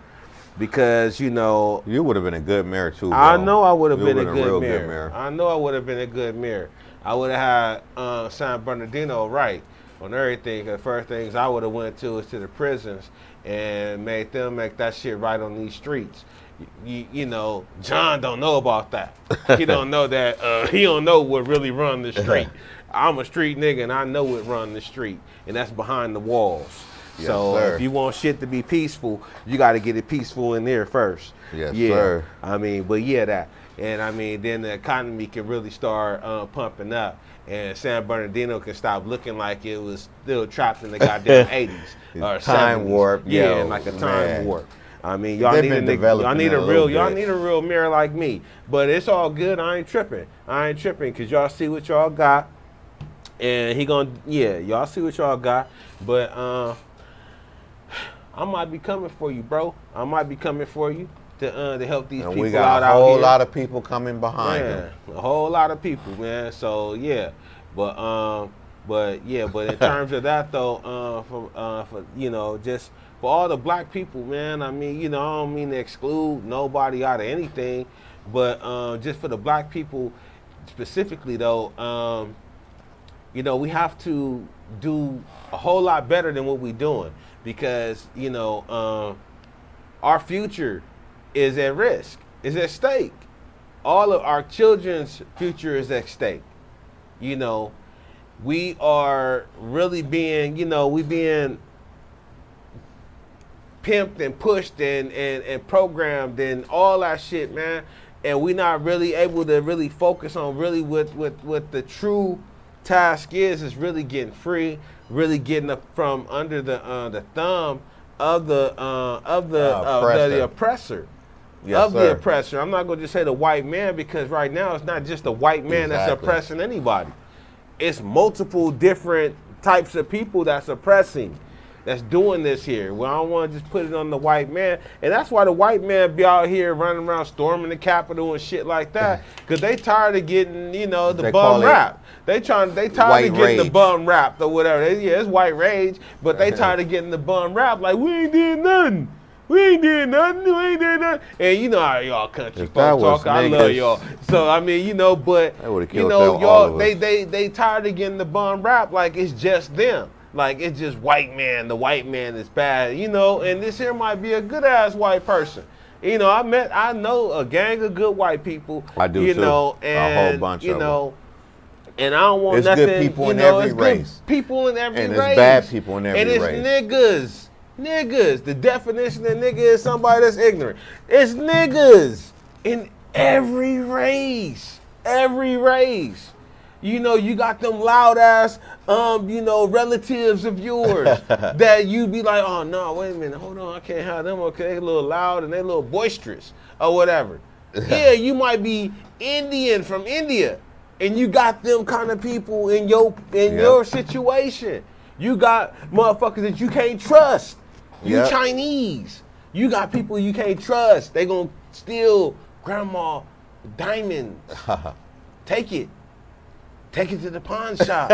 because, you know, you would have been a good mayor too, bro. I know I would have been a good mayor. mayor. I know I would have been a good mayor. I would have had San Bernardino right on everything. The first things I would have went to is to the prisons and made them make that shit right on these streets. You know, John don't know about that. He don't know that. He don't know what really run the street. I'm a street nigga and I know what run the street, and that's behind the walls. Yes, so sir. if you want shit to be peaceful, you got to get it peaceful in there first. Yes, sir. I mean, but yeah, that. And I mean, then the economy can really start pumping up, and San Bernardino can stop looking like it was still trapped in the goddamn 80s or time 70s. warp. Yeah, Yo, like a time man. warp. I mean, y'all need a real mayor like me. But it's all good. I ain't tripping because y'all see what y'all got, and y'all see what y'all got. But I might be coming for you, bro. I might be coming for you to help these people out here. We got a whole lot of people coming behind them. A whole lot of people, man. So yeah, but in terms of that though, for you know, just for all the black people, man. I mean, you know, I don't mean to exclude nobody out of anything, but just for the black people specifically though, you know, we have to do a whole lot better than what we're doing, because you know, our future is at risk, is at stake. All of our children's future is at stake. You know, we are really being, you know, we being pimped and pushed and programmed and all that shit, man. And we're not really able to really focus on really what the true task is really getting free, really getting up from under the thumb of the oppressor. Yes, of sir. the oppressor. I'm not going to just say the white man, because right now it's not just the white man that's oppressing anybody. It's multiple different types of people that's oppressing, that's doing this here. Well, I don't want to just put it on the white man. And that's why the white man be out here running around storming the Capitol and shit like that, because they tired of getting, you know, the bum rap. They tired of getting the bum rap or whatever. Yeah, it's white rage, but they tired of getting the bum rap. Like, we ain't did nothing. We ain't did nothing. We ain't did nothing. And you know how y'all country folks talk. I love y'all. So I mean, you know, but you know, y'all they tired of getting the bum rap like it's just them. Like it's just white man. The white man is bad. You know, and this here might be a good ass white person. You know, I know a gang of good white people. I do you too. know, and a whole bunch you of know. And I don't want it's nothing. Good people you in know, every race. Good people in every and race. And it's bad people in every race. And it's niggas. Niggas. The definition of nigga is somebody that's ignorant. It's niggas in every race. Every race. You know, you got them loud ass, you know, relatives of yours that you be like, oh no, wait a minute, hold on, I can't have them. Okay, they a little loud and they a little boisterous or whatever. Yeah, you might be Indian from India, and you got them kind of people in your situation. You got motherfuckers that you can't trust. You Chinese. You got people you can't trust. They gonna steal grandma diamonds. Take it. Take it to the pawn shop.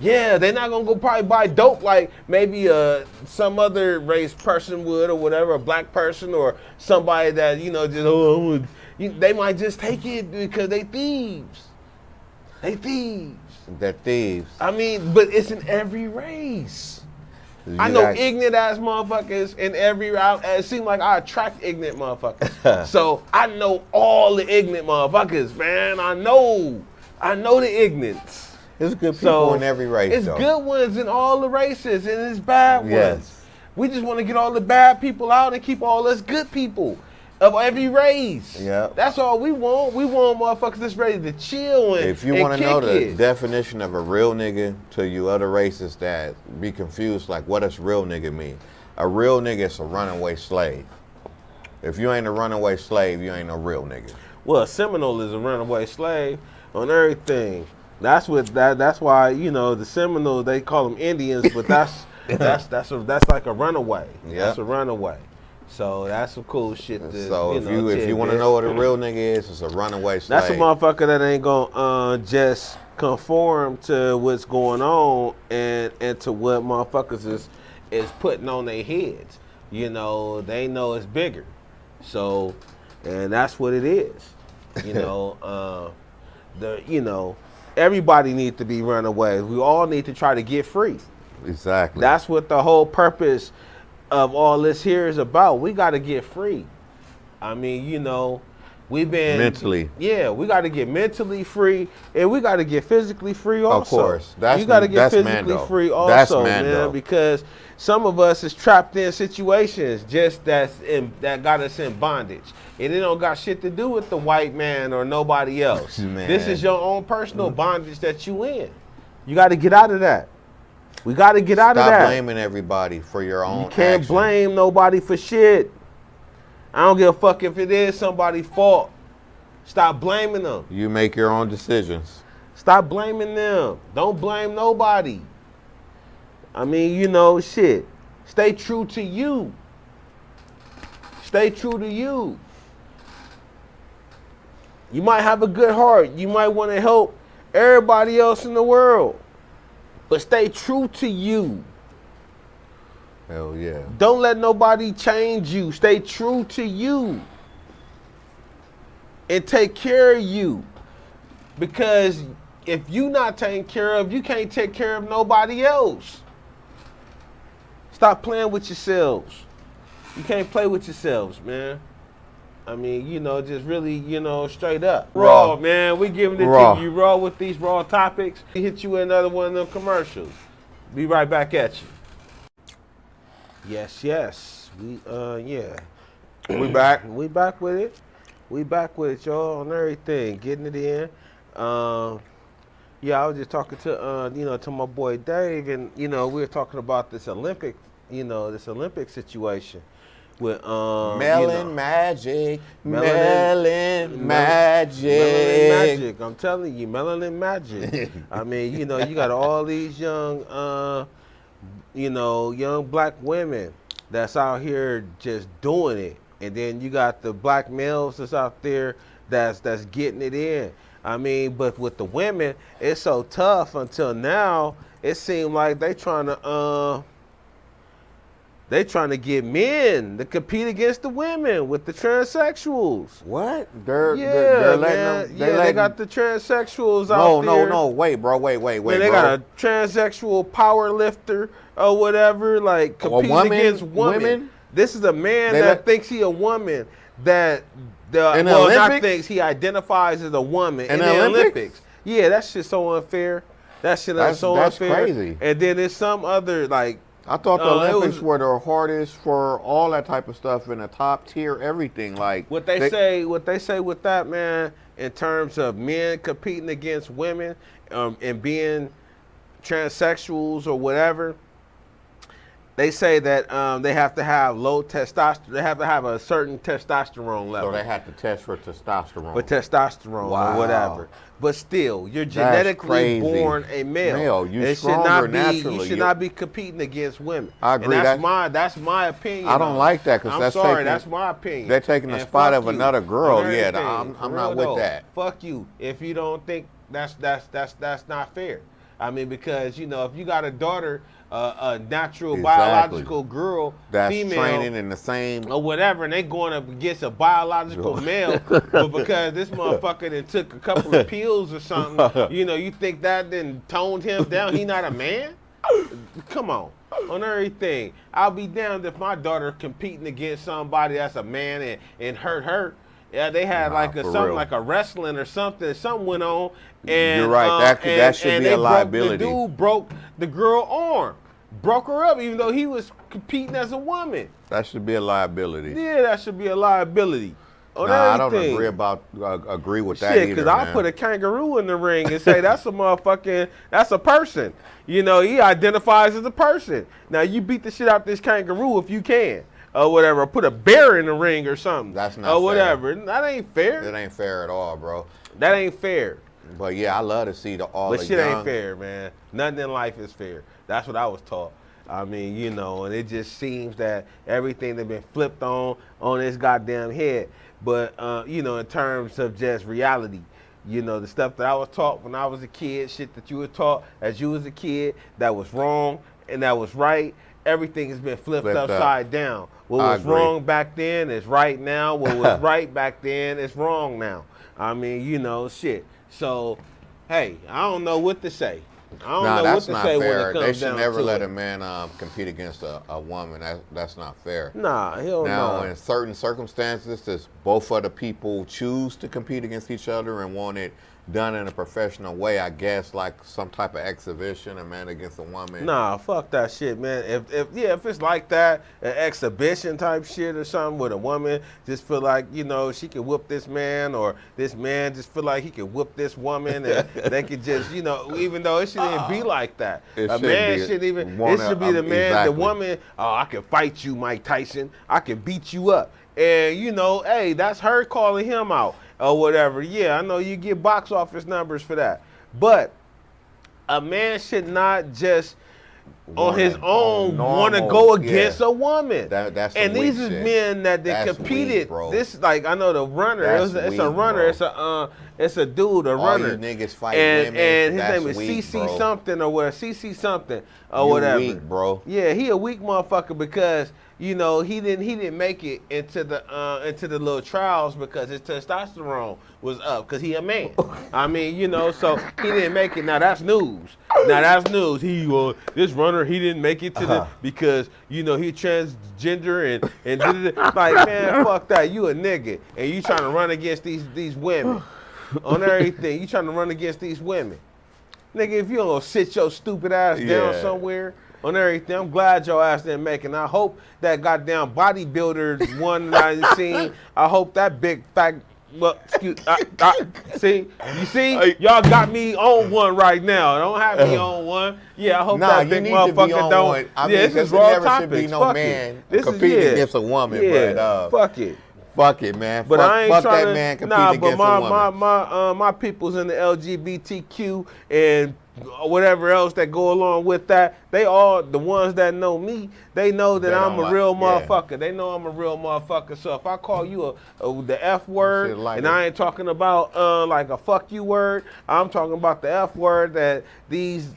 Yeah, they're not gonna go probably buy dope like maybe some other race person would or whatever, a black person or somebody that, you know, just they might just take it because they thieves. They thieves. They're thieves. I mean, but it's in every race. I know ignorant ass motherfuckers in every route. It seems like I attract ignorant motherfuckers. So I know all the ignorant motherfuckers, man. I know the ignorance. There's good people in every race. It's good ones in all the races, and it's bad ones. We just want to get all the bad people out and keep all us good people of every race. Yeah, that's all we want. We want motherfuckers that's ready to chill and if you want to know the definition of a real nigga to you other races that be confused, like what does real nigga mean? A real nigga is a runaway slave. If you ain't a runaway slave, you ain't no real nigga. Well, a Seminole is a runaway slave on everything. That's why, you know, the Seminoles, they call them Indians, but that's like a runaway. Yeah. That's a runaway. So that's some cool shit. So if you want to know what a real nigga is, it's a runaway slave. That's a motherfucker that ain't gonna just conform to what's going on and to what motherfuckers is putting on their heads. You know, they know it's bigger. So, and that's what it is. You know, everybody needs to be runaways. We all need to try to get free. Exactly. That's what the whole purpose of all this here is about. We got to get free. I mean, you know, we've been mentally. Yeah, we got to get mentally free, and we got to get physically free also. Of course, you got to get physically free also, man, because some of us is trapped in situations just that got us in bondage, and it don't got shit to do with the white man or nobody else. This is your own personal bondage that you in. You got to get out of that. We got to get out of that. Stop blaming everybody for your own You can't blame nobody for shit. I don't give a fuck if it is somebody's fault. Stop blaming them. You make your own decisions. Stop blaming them. Don't blame nobody. I mean, you know, shit. Stay true to you. Stay true to you. You might have a good heart. You might want to help everybody else in the world. But stay true to you. Hell yeah. Don't let nobody change you. Stay true to you. And take care of you. Because if you not taken care of, you can't take care of nobody else. Stop playing with yourselves. You can't play with yourselves, man. I mean, you know, just really, you know, straight up. Raw. Man. We giving it Raw. to you raw with these raw topics. We hit you with another one of them commercials. Be right back at you. Yes. Yeah. We back. We back with it. We back with it, y'all, on everything. Getting it in. Yeah, I was just talking to, you know, to my boy Dave, and, you know, we were talking about this Olympic situation. With Melon magic, melanin magic. I'm telling you, melanin magic. I mean, you know, you got all these young, young black women that's out here just doing it, and then you got the black males that's out there that's getting it in. I mean, but with the women, it's so tough until now. It seemed like they trying to get men to compete against the women with the transsexuals. What? They're letting them. They got the transsexuals out there. No. Wait, bro. Wait, Man, they got a transsexual power lifter or whatever, like competing against women. This is a man that thinks he a woman he identifies as a woman in the Olympics. Yeah, that shit's so unfair. That's so unfair. That's crazy. And then there's some other like. I thought the Olympics were the hardest for all that type of stuff in the top tier, everything. Like what they say with that, man, in terms of men competing against women and being transsexuals or whatever. They say that they have to have low testosterone. They have to have a certain testosterone level. So they have to test for testosterone. Or whatever. But still, you're genetically born a male. You stronger naturally. You should not be competing against women. I agree. And that's my opinion. I don't like that because that's my opinion. They're taking the spot of another girl. Yeah, I'm not with that. Fuck you. If you don't think that's not fair. I mean, because you know, if you got a daughter. A natural biological girl, that's female, training in the same or whatever, and they going up against a biological male, but because this motherfucker then took a couple of pills or something, you know, you think that then toned him down? He not a man? Come on everything. I'll be damned if my daughter competing against somebody that's a man and hurt her. Yeah, they had like a wrestling or something. Something went on, and you're right. That should be a liability. The dude broke the girl arm, broke her up, even though he was competing as a woman. That should be a liability. Yeah, that should be a liability. I don't agree with that either. Because I put a kangaroo in the ring and say that's a person. You know, he identifies as a person. Now you beat the shit out this kangaroo if you can. Or whatever, put a bear in the ring or something. That's not fair. Or whatever. That ain't fair. That ain't fair at all, bro. That ain't fair. But yeah, I love to see all the But shit ain't fair, man. Nothing in life is fair. That's what I was taught. I mean, you know, and it just seems that everything that's been flipped on this goddamn head. But, you know, in terms of just reality, you know, the stuff that I was taught when I was a kid, shit that you were taught as you was a kid, that was wrong and that was right. Everything has been flipped upside down. What was wrong back then is right now. What was right back then is wrong now. I mean, you know, shit. So, hey, I don't know what to say. I don't know what to say when it comes down to it. They should never let a man compete against a woman. That's not fair. Nah, hell no. Now, in certain circumstances, both of the people choose to compete against each other and want it done in a professional way, I guess, like some type of exhibition, a man against a woman. Nah, fuck that shit, man. If it's like that, an exhibition type shit or something with a woman just feel like, you know, she can whoop this man, or this man just feel like he can whoop this woman, and they could just, you know, even though it shouldn't even be like that. A man shouldn't even, it should be the man, the woman, oh, I can fight you, Mike Tyson. I can beat you up. And, you know, hey, that's her calling him out. Or whatever. Yeah, I know you get box office numbers for that. But a man should not just on his own want to go against a woman. That's and these is men that they competed. Weak, this, like, I know the runner. It's a runner. Bro. It's a dude, a runner. All you niggas fight women. And his name is weak, CC something or whatever. CC something or whatever. Weak, bro. Yeah, he a weak motherfucker because, you know, he didn't make it into the little trials because his testosterone was up because he a man. I mean, you know, so he didn't make it. Now that's news. Now that's news. This runner, he didn't make it to the because he transgender and like, man, fuck that. You a nigga and you trying to run against these women on everything. You trying to run against these women, nigga. If you don't go sit your stupid ass down somewhere on everything, I'm glad your ass didn't make it. And I hope that goddamn bodybuilder one that I seen. I hope that big fat. Well, see, y'all got me on one right now. Don't have me on one. Yeah, I hope that big motherfucker don't. One. I mean, this is raw RawTopics. Should be no man competing against a woman. Yeah, but, fuck it. Fuck it, man. But I ain't fuck trying that to, man competing against a woman. My people's in the LGBTQ and whatever else that go along with that. They all, the ones that know me, they know that I'm a real motherfucker. They know I'm a real motherfucker. So if I call you the F word, and I ain't talking about like a fuck you word, I'm talking about the F word that these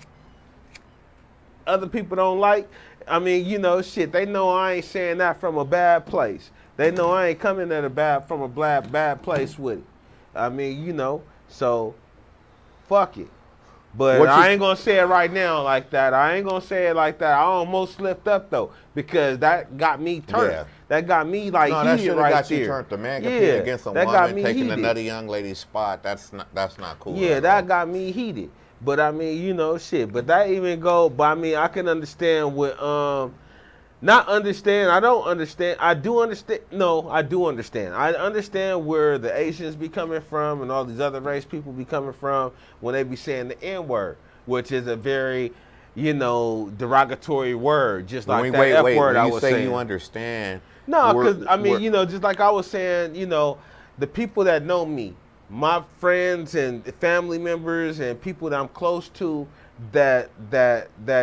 other people don't like. I mean, shit, they know I ain't saying that from a bad place. They know I ain't coming from a bad place with it. I mean, so fuck it. But I ain't gonna say it right now like that. I ain't gonna say it like that. I almost slipped up though, because that got me turned. Yeah. That got me like heated right got there. You turned. The man competing against a woman, taking another young lady's spot. That's not cool. Yeah, that got me heated. But I mean, shit. But that even go. But I mean, I can understand what not understand. I don't understand. I do understand. No, I do understand. I understand where the Asians be coming from and all these other race people be coming from when they be saying the N-word, which is a very, derogatory word, just like that F word I was saying. When you say you understand. No, because, I mean, just like I was saying, the people that know me, my friends and family members and people that I'm close to that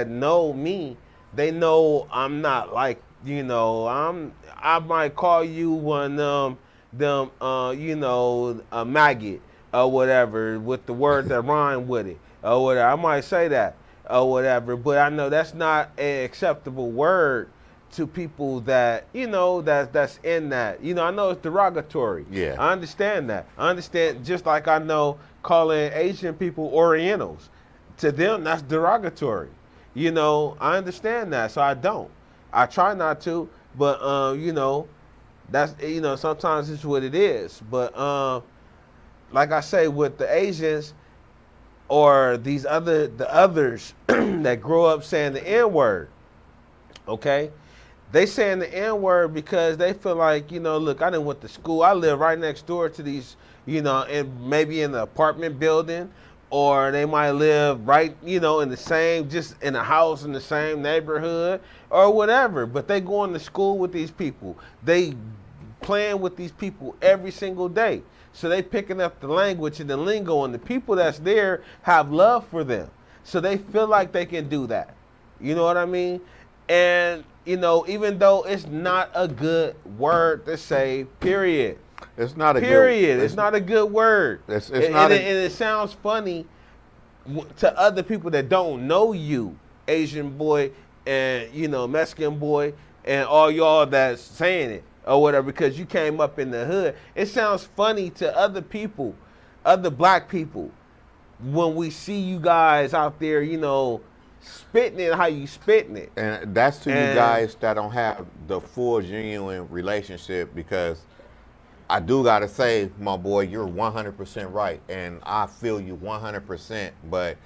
know me, they know I'm not like, I might call you one of them, a maggot or whatever with the word that rhyme with it or whatever. I might say that or whatever, but I know that's not an acceptable word to people that, that's in that. I know it's derogatory. Yeah. I understand that. I understand, just like I know calling Asian people Orientals. To them, that's derogatory. I understand that, so I don't. I try not to, but that's sometimes it's what it is. But like I say, with the Asians or the others that grow up saying the N-word, okay? They saying the N-word because they feel like, look, I done went to school. I live right next door to these, and maybe in the apartment building. Or they might live right, in the same, just in a house in the same neighborhood or whatever. But they going to school with these people. They playing with these people every single day. So they picking up the language and the lingo, and the people that's there have love for them. So they feel like they can do that. You know what I mean? And, even though it's not a good word to say, period. It's not a period. Good, it's not a good word. It's not. And it sounds funny to other people that don't know you, Asian boy and Mexican boy and all y'all that's saying it or whatever, because you came up in the hood. It sounds funny to other people, other black people, when we see you guys out there, spitting it how you spitting it. And that's to you guys that don't have the full genuine relationship, because I do gotta say, my boy, you're 100% right, and I feel you 100%. But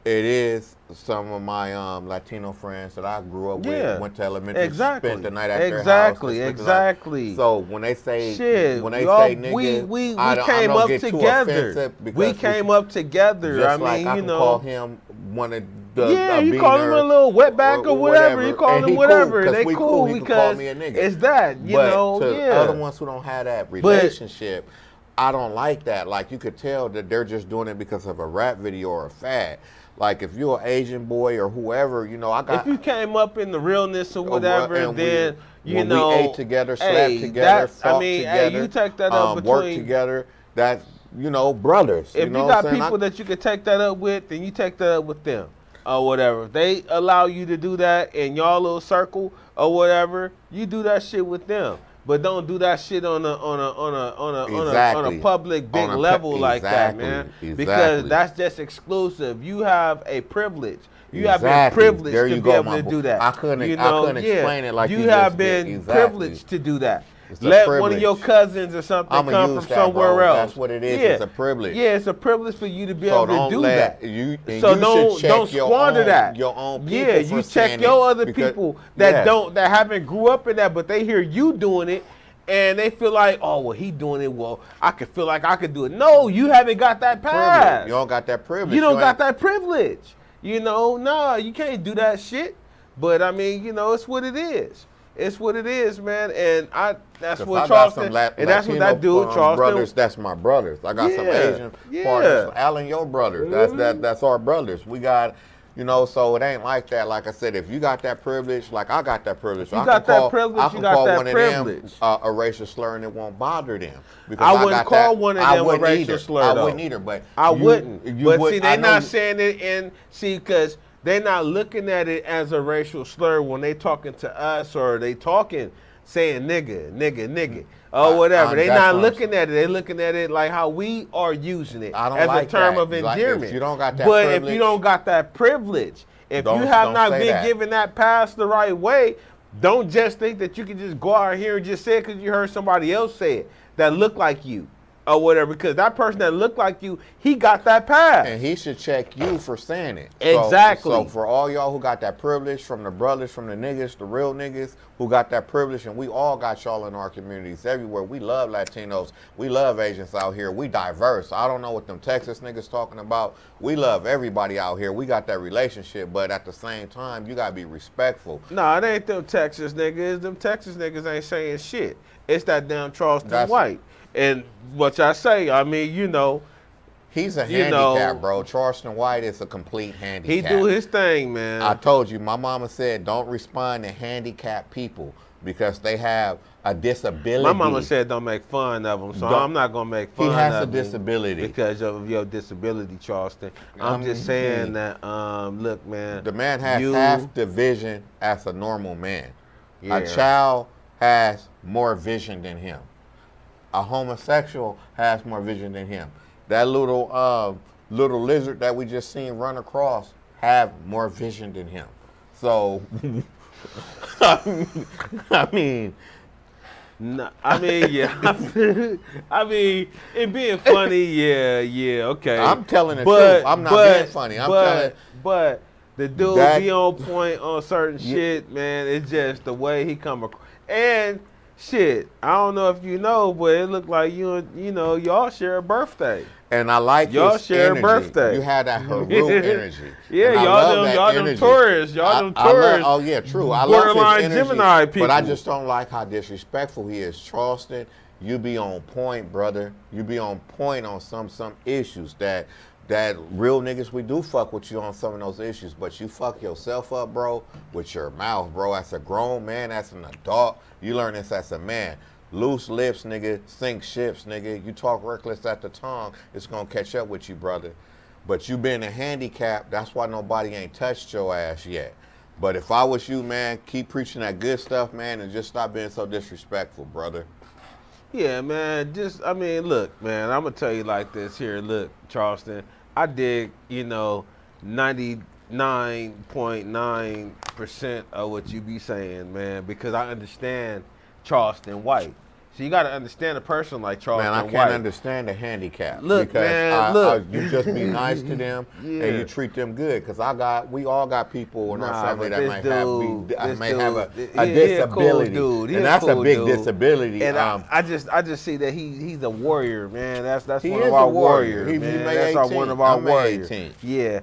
it is some of my Latino friends that I grew up with, went to elementary, spent the night at their house. Exactly. So when they say, shit, when they say nigga, we I came don't up get together. We came up together. Just I can call him one of the you call him a little wetback or whatever. You call him whatever. Cool, they cool he because call me a nigga. It's that, but to other ones who don't have that relationship, I don't like that. Like, you could tell that they're just doing it because of a rap video or a fad. Like, if you're an Asian boy or whoever, if you came up in the realness or whatever, then we ate together, slept together, fought together, you take that up between, worked together. That's brothers. If you got people that you could take that up with, then you take that up with them or whatever. If they allow you to do that in y'all little circle or whatever, you do that shit with them. but don't do that shit on a Exactly. public big On a level like that, exactly, man. exactly. Because that's just exclusive. You have a privilege. You have been Exactly. privileged There to you be go, able my to boy. do that. I couldn't yeah. explain it like you have just been did. Exactly. privileged to do that. It's a Let one of privilege. your cousins or something I'ma come use from that, somewhere bro. else. That's what it is. Yeah. It's a privilege. Yeah, it's a privilege for you to be So able to don't do let that. you. And So you don't should check squander that. Your own people. Yeah, for you saying check your it other because- people that yeah. that haven't grew up in that, but they hear you doing it. And they feel like, oh, well, he doing it. Well, I could feel like I could do it. No, you haven't got that pass. Privilege. You don't got that privilege. You don't got that privilege. You know, no, you can't do that shit. But I mean, you know, it's what it is. It's what it is, man. And that's what Charleston, and that's what that dude, Charleston. Brothers, that's my brothers. I got some Asian partners. Alan, your brothers. That's our brothers. We got, you know, so it ain't like that. Like I said, if you got that privilege, like I got that privilege, you got that privilege. I can call one of them a racial slur and it won't bother them. Because I wouldn't call one of them a racial slur. I wouldn't either, but I wouldn't. But see, they're not saying it, and see, because they're not looking at it as a racial slur when they talking to us or they talking, saying nigga, or whatever. They're not looking at it. They're looking at it like how we are using it as a term of endearment. If you don't got that but privilege, if you don't got that privilege, if you have not been given that pass the right way, don't just think that you can just go out here and just say it because you heard somebody else say it that look like you. Or whatever, because that person that looked like you, he got that pass. And he should check you for saying it. Exactly. So for all y'all who got that privilege, from the brothers, from the niggas, the real niggas who got that privilege, and we all got y'all in our communities everywhere. We love Latinos. We love Asians out here. We diverse. I don't know what them Texas niggas talking about. We love everybody out here. We got that relationship, but at the same time, you got to be respectful. Nah, it ain't them Texas niggas. Them Texas niggas ain't saying shit. It's that damn Charleston white. And what I say, I mean, you know. He's a handicap, bro. Charleston White is a complete handicap. He do his thing, man. I told you, my mama said don't respond to handicapped people because they have a disability. My mama said don't make fun of him, so I'm not going to make fun of him. He has a disability. Because of your disability, Charleston. I'm just saying that, look, man. The man has half the vision as a normal man. Yeah. A child has more vision than him. A homosexual has more vision than him. That little lizard that we just seen run across have more vision than him. So, I mean, no, yeah. I mean, it being funny, yeah, okay. I'm telling the truth. I'm not being funny. But the dude be on point on certain shit, man. It's just the way he come across. And shit, I don't know if you know, but it looked like you know, y'all share a birthday. And I like y'all share a birthday. You had that Haru energy. Yeah, y'all them tourists. Y'all them tourists. Oh yeah, true. I love his energy, Gemini people. But I just don't like how disrespectful he is. Charleston, you be on point, brother. You be on point on some issues that real niggas, we do fuck with you on some of those issues, but you fuck yourself up, bro, with your mouth, bro. As a grown man, as an adult, you learn this as a man. Loose lips, nigga, sink ships, nigga. You talk reckless at the tongue, it's gonna catch up with you, brother. But you being a handicap, that's why nobody ain't touched your ass yet. But if I was you, man, keep preaching that good stuff, man, and just stop being so disrespectful, brother. Yeah, man, I mean, look, man, I'm gonna tell you like this here. Look, Charleston, I dig, you know, 99.9% of what you be saying, man, because I understand Charleston White. So you got to understand a person like Charleston White. Man, I can't understand the handicap. Look, because man, you just be nice to them and you treat them good. Because we all got people in our family that may have a disability. Cool and that's a big disability. And I just see that he's a warrior, man. That's one of our warriors, man. That's one of our warriors. 18. Yeah.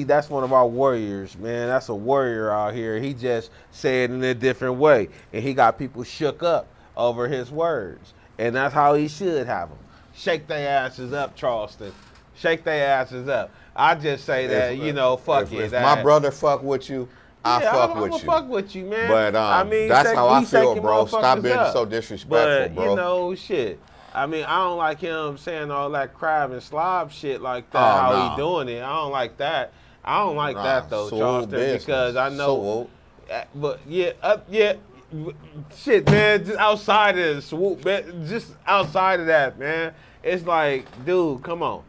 That's one of our warriors, man. That's a warrior out here. He just said it in a different way. And he got people shook up over his words. And that's how he should have them. Shake their asses up, Charleston. Shake their asses up. I just say that, fuck it. If my brother fuck with you, I fuck with you. I'm fuck with you, man. But I mean, that's how I feel, bro. Stop being so disrespectful, bro. You know, shit. I mean, I don't like him saying all that crab and slob shit like that, he doing it. I don't like that. I don't like that, though, Charleston, because I know. But, shit, man, just outside of the swoop, man, just outside of that, man, it's like, dude, come on.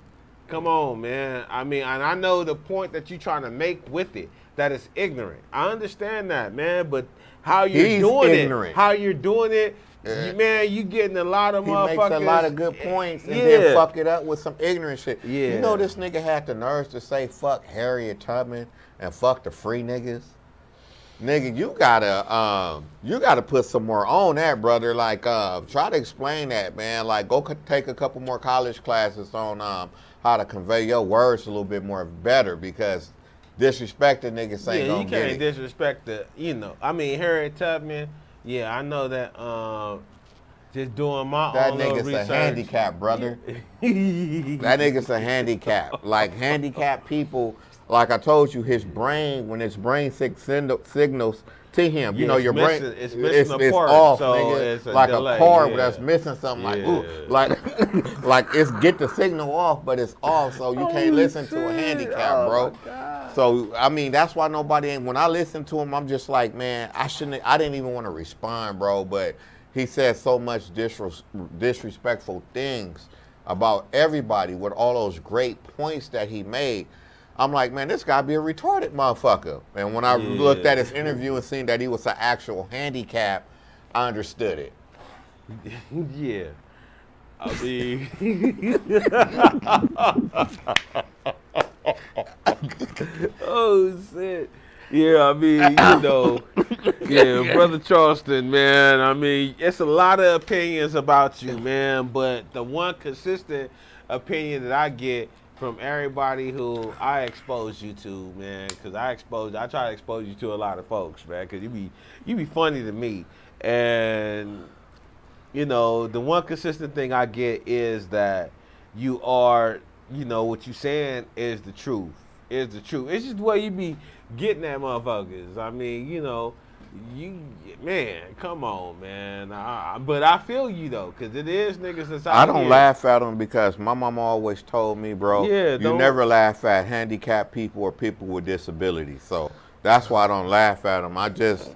Come on, man. I mean, and I know the point that you're trying to make with it, that it's ignorant. I understand that, man, but how you're doing it, man, you getting a lot of motherfuckers. He makes a lot of good points and then fuck it up with some ignorant shit. Yeah. You know this nigga had the nerves to say fuck Harriet Tubman and fuck the free niggas? Nigga, you gotta put some more on that, brother. Like, try to explain that, man. Like, go take a couple more college classes on how to convey your words a little bit more better, because disrespecting niggas ain't gonna get it. You can't disrespect the, I mean, Harriet Tubman, I know that, just doing my own little research. That nigga's a handicap, brother. That nigga's a handicap. Like, handicapped people, like I told you, his brain, when his brain signals to him, you know, your brain, it's off, so nigga. It's like delay, a cord that's missing something, like, ooh, like it's get the signal off, but it's off, so you can't listen to a handicap, bro. So, I mean, that's why when I listen to him, I'm just like, man, I didn't even want to respond, bro, but he said so much disrespectful things about everybody with all those great points that he made. I'm like, man, this gotta be a retarded motherfucker. And when I looked at his interview and seen that he was an actual handicap, I understood it. Yeah. I mean, oh shit. Yeah, I mean, Brother Charleston, man. I mean, it's a lot of opinions about you, man. But the one consistent opinion that I get from everybody who I expose you to, man, because I try to expose you to a lot of folks, man, because you be funny to me. And, the one consistent thing I get is that you are, what you saying is the truth. It's just the way you be getting at motherfuckers. I mean, man, come on, man. But I feel you, though, because it is niggas that's out here. I don't laugh at them because my mama always told me, bro, you never laugh at handicapped people or people with disabilities. So that's why I don't laugh at them. I just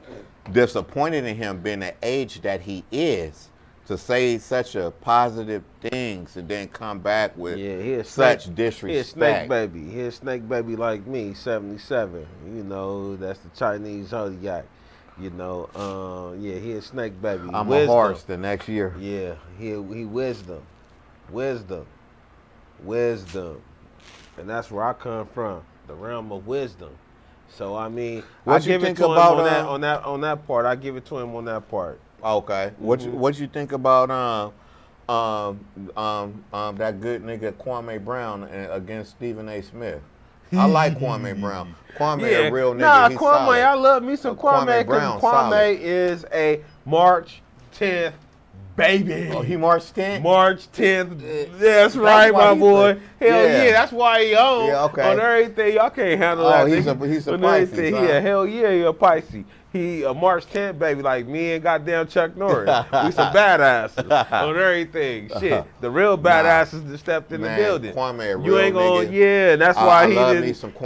disappointed in him being the age that he is to say such a positive things and then come back with such disrespect. He's a snake baby. He's a snake baby like me, 77. That's the Chinese zodiac. He a snake baby. I'm wisdom. A horse the next year. Yeah, he wisdom. And that's where I come from, the realm of wisdom. So I mean, what you think about on that part? I give it to him on that part. Okay. What you think about that good nigga Kwame Brown against Stephen A. Smith? I like Kwame Brown. Kwame a real nigga. Nah, He's Kwame, solid. I love me some Kwame because Kwame is a March 10th baby. Oh, he March 10th? March 10th. That's right, my boy. Hell yeah, that's why he on everything. Y'all can't handle that. He's a Pisces. Hell yeah, he a Pisces. He a March 10th baby, like me and goddamn Chuck Norris. We some badasses on everything. Shit, the real badasses that stepped in the building. Kwame, a real you ain't gonna, nigga. that's why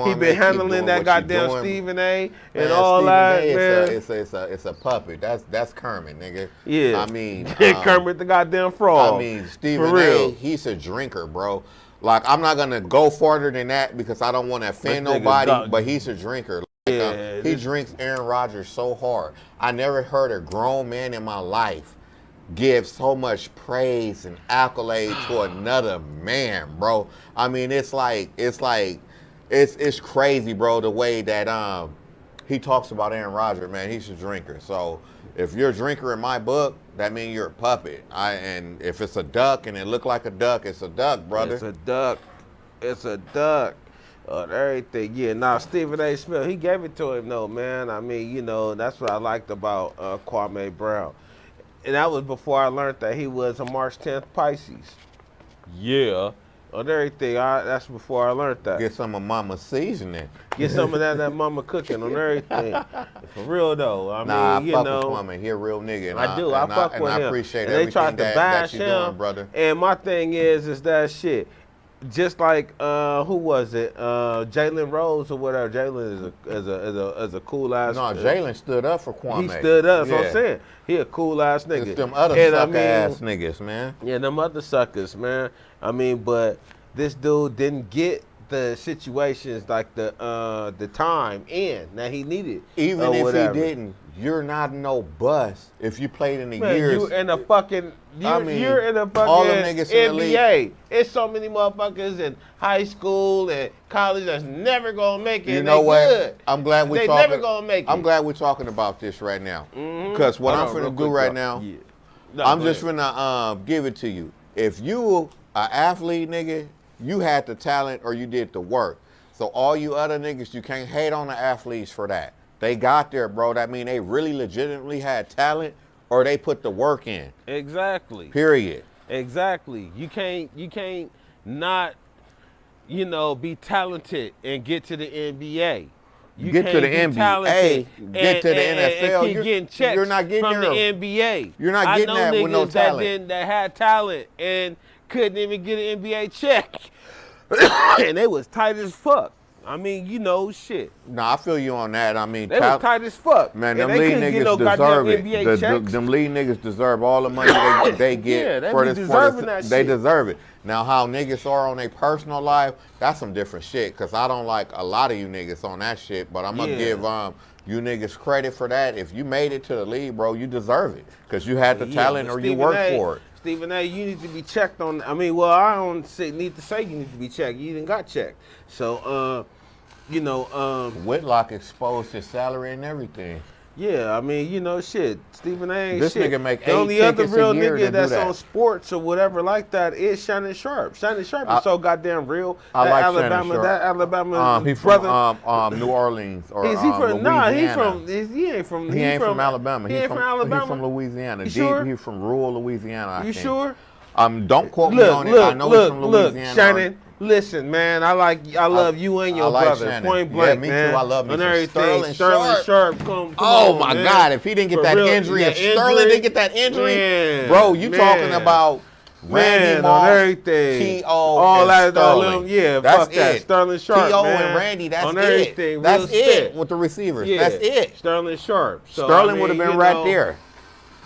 he been handling that goddamn Stephen A. and all that. It's a puppet. That's Kermit, nigga. Yeah, I mean, Kermit the goddamn frog. I mean, Stephen A. He's a drinker, bro. Like, I'm not gonna go farther than that because I don't want to offend nobody, but he's a drinker. He drinks Aaron Rodgers so hard. I never heard a grown man in my life give so much praise and accolade to another man, bro. I mean, it's crazy, bro, the way that he talks about Aaron Rodgers, man. He's a drinker. So if you're a drinker in my book, that means you're a puppet. And if it's a duck and it look like a duck, it's a duck, brother. It's a duck. Everything, Now Stephen A. Smith, he gave it to him, though, man. I mean, that's what I liked about Kwame Brown, and that was before I learned that he was a March 10th Pisces. Yeah, on everything. That's before I learned that. Get some of Mama seasoning. Get some of that Mama cooking on everything. For real though, I mean, I fuck with Kwame. He a real nigga. And I do. I fuck with him. I appreciate everything that you doing, brother. And my thing is that shit. just like who was it? Jalen Rose or whatever. Jalen is a cool ass. No, Jalen stood up for Kwame. He stood up. That's what I'm saying. He a cool ass nigga. It's them other ass niggas, man. Yeah, them other suckers, man. I mean, but this dude didn't get the situations like the time in that he needed. Even if he didn't, you're not no bust if you played in the years. You in a fucking you're in a fucking all them niggas in the NBA. league. It's so many motherfuckers in high school and college that's never gonna make it. You know what? Good. I'm glad we're they talking. never gonna make it. I'm glad we're talking about this right now. Because what I'm finna do right now, I'm just finna give it to you. If you an athlete, nigga, you had the talent or you did the work. So all you other niggas, you can't hate on the athletes for that. They got there, bro. That mean they really legitimately had talent or they put the work in. Exactly. Period. Exactly. You can't not, be talented and get to the NBA. You get to the NBA, get to the NFL. And keep getting checks you're not getting from the NBA. You're not getting that with no talent. That had talent and couldn't even get an NBA check. And they was tight as fuck. I mean, shit. Nah, I feel you on that. I mean, they was tight as fuck. Man, them league niggas deserve it. Them league niggas deserve all the money they get for this. They deserve it. Now, how niggas are on their personal life, that's some different shit. Cause I don't like a lot of you niggas on that shit. But I'm gonna give you niggas credit for that. If you made it to the league, bro, you deserve it. Cause you had the talent or you worked for it. Stephen A., you need to be checked on. I mean, well, I don't need to say you need to be checked. You didn't got checked. So, Whitlock exposed his salary and everything. Yeah, I mean, shit. Stephen A. ain't this shit. Nigga make the only other real nigga that's that. on sports or whatever like that is Shannon Sharp. Shannon Sharp is so goddamn real. I like Alabama, Shannon Sharp. That Alabama he's brother. from New Orleans or is he from? Louisiana. Nah, he ain't from. He ain't from Alabama. He ain't from Alabama. He's from Louisiana. Sure? He's from rural Louisiana. You sure? Don't quote me on it. I know he's from Louisiana. Look, Shannon. Listen, man, I love you and your brother. Shannon. Point blank, me man. Too. I love me and some everything. Sterling Sharp, come oh on, my man. God! If he didn't get that injury, if Sterling didn't get that injury, man, bro, you talking about Randy Moss, on everything, T.O. all and that, Sterling. Yeah, that's fuck that. It. Sterling Sharp, T.O. man. and Randy, that's on it. Everything, that's it spit. with the receivers. Yeah. That's it. Sterling Sharp. So, Sterling would have been right there.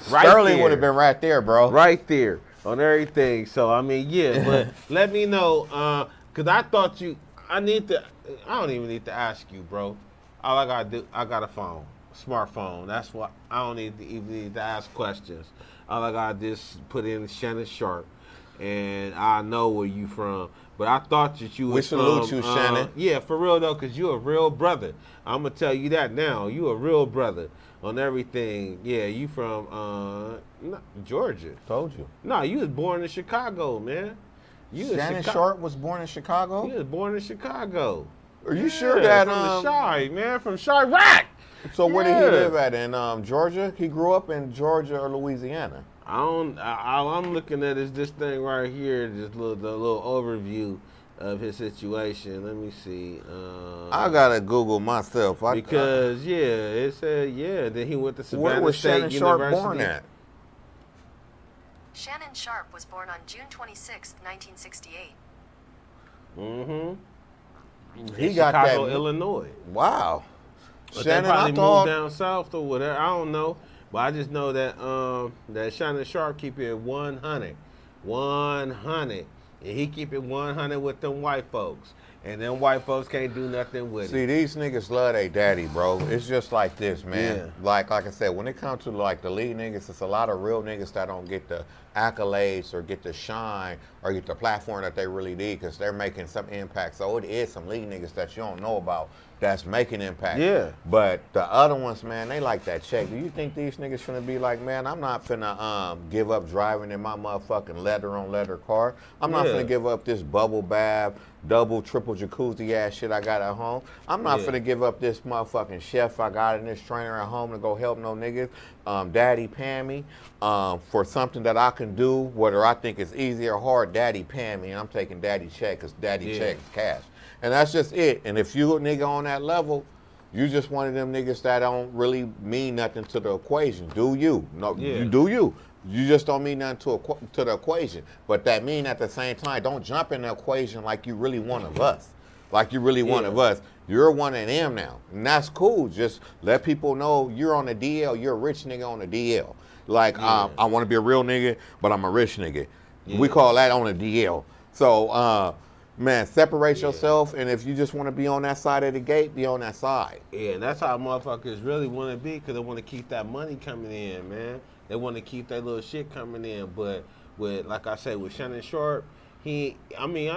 Sterling would have been right there, bro. Right there on everything. So I mean, yeah, but let me know, cause I thought I don't even need to ask you, bro. All I gotta do, I got a phone, smartphone. That's why I don't even need to ask questions. All I gotta do is put in Shannon Sharp, and I know where you from. But I thought that you was from. We salute you, Shannon. Yeah, for real though, cause you a real brother. I'm gonna tell you that now. You a real brother on everything. Yeah, you from Georgia. Told you. No, you was born in Chicago, man. Shannon Sharp was born in Chicago? He was born in Chicago. Are you sure that from the Chi, man, from Chirac? So where did he live at? In Georgia? He grew up in Georgia or Louisiana? All I'm looking at is this thing right here, the little overview of his situation. Let me see. I gotta Google myself. Because it said then he went to Savannah where was State Shannon University. Sharp born at? Shannon Sharp was born on June 26, 1968. He got Chicago, that. Illinois. Wow. But Shannon, they probably moved down south or whatever. I don't know. But I just know that that Shannon Sharp keep it 100. 100. And he keep it 100 with them white folks. And them white folks can't do nothing with it. See, these niggas love their daddy, bro. It's just like this, man. Yeah. Like I said, when it comes to like the lead niggas, it's a lot of real niggas that don't get the accolades or get the shine or get the platform that they really need because they're making some impact. So it is some lead niggas that you don't know about that's making impact. Yeah. But the other ones, man, they like that check. Do you think these niggas finna be like, man, I'm not finna give up driving in my motherfucking leather-on-leather car. I'm not finna give up this bubble bath, double, triple jacuzzi ass shit I got at home. I'm not finna give up this motherfucking chef I got and this trainer at home to go help no niggas. Daddy pan me for something that I can do, whether I think it's easy or hard, daddy pan me. And I'm taking daddy check because daddy check is cash. And that's just it. And if you a nigga on that level, you just one of them niggas that don't really mean nothing to the equation. Do you? No, you do you. You just don't mean nothing to the equation. But that mean at the same time, don't jump in the equation like you really one of us. Like you really one of us. You're one of them now. And that's cool. Just let people know you're on the DL. You're a rich nigga on the DL. Like, I want to be a real nigga, but I'm a rich nigga. Yeah. We call that on the DL. So, man, separate yourself. And if you just want to be on that side of the gate, be on that side. Yeah, and that's how motherfuckers really want to be, because they want to keep that money coming in, man. They want to keep that little shit coming in. But with, like I said, with Shannon Sharpe, I mean,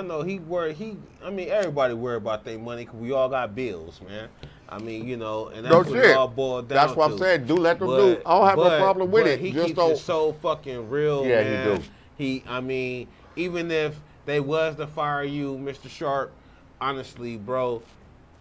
everybody worry about their money because we all got bills, man. I mean, you know, and that's what it all boiled down to. That's what I'm saying. Do let them do. I don't have no problem with it. He just keeps don't... it so fucking real, yeah, man. he do. I mean, even if they was to fire you, Mr. Sharpe, honestly, bro,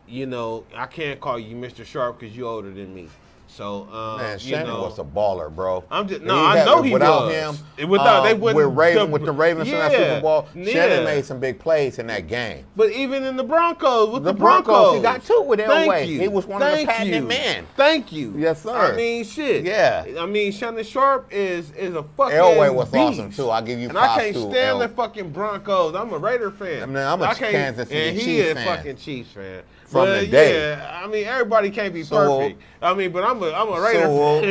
you know, I can't call you Mr. Sharpe because you're older than me. So, man, Shannon was a baller, bro. I know he without was. Him, without they wouldn't. With the Ravens in that Super Bowl, Shannon made some big plays in that game. But even in the Broncos, with the Broncos, he got 2 with Elway. He was one of the patented men. Thank you. Yes, sir. I mean, shit. Yeah. I mean, Shannon Sharpe is a fucking Elway was beast. Awesome too. I'll give you and props I can't stand the fucking Broncos. I'm a Raider fan. I mean, I'm a Kansas City Chiefs fan. And he is fucking Chiefs fan. From the day. Yeah, I mean, everybody can't be perfect. I mean, but I'm a Raider fan.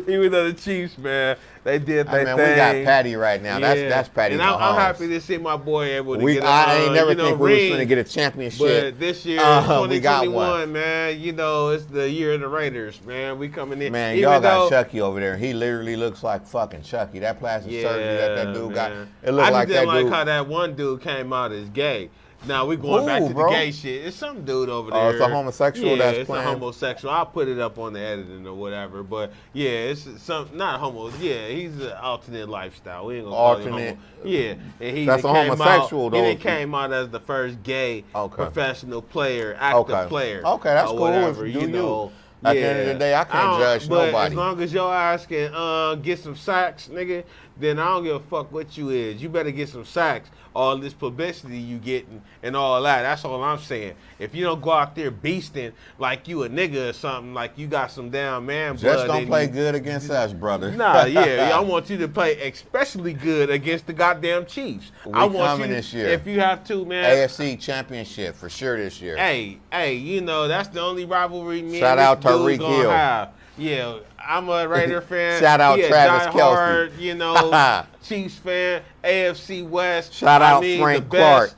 Even though the Chiefs, man, they did their thing. We got Patty right now. Yeah. That's Patty. And I'm happy to see my boy able to get I ain't never think we was going to get a championship. But this year, 2021, man, you know, it's the year of the Raiders, man. We coming in. Man, y'all got Chucky over there. He literally looks like fucking Chucky. That plastic surgery that dude got. It looked like that dude. I just didn't like how that one dude came out as gay. Now we going back to the gay shit. It's some dude over there. Oh, it's a homosexual that's playing. Yeah, it's a homosexual. I'll put it up on the editing or whatever. But yeah, it's not homo. Yeah, he's an alternate lifestyle. We ain't gonna call him homo. Yeah, and that's a homosexual though. He came out as the first gay professional player, active player. Okay, that's cool. Whatever, you know. At the end of the day, I can't judge nobody. As long as your ass can get some sacks, nigga, then I don't give a fuck what you is. You better get some sacks. All this publicity you getting and all that. That's all I'm saying. If you don't go out there beasting like you a nigga or something, like you got some damn man blood. Just don't play good against us, brother. Nah, yeah. I want you to play especially good against the goddamn Chiefs. I want you this year. If you have to, man. AFC Championship for sure this year. Hey, you know, that's the only rivalry me Shout out Tyreek Hill. Have. Yeah, I'm a Raider fan. Shout out Travis Kelce. You know, Chiefs fan, AFC West. Shout out Frank Clark.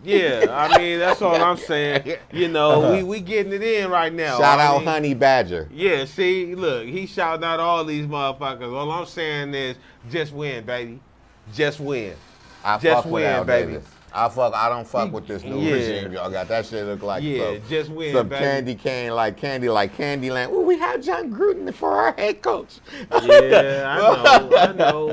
Yeah, I mean, that's all I'm saying. You know, we getting it in right now. Shout out Honey Badger. Yeah, see, look, he shouting out all these motherfuckers. All I'm saying is just win, baby. Just win. Just win, baby. I don't fuck with this new regime y'all got. That shit look like just win, some baby. candy cane like Candyland. Ooh, we have John Gruden for our head coach. Yeah, I know.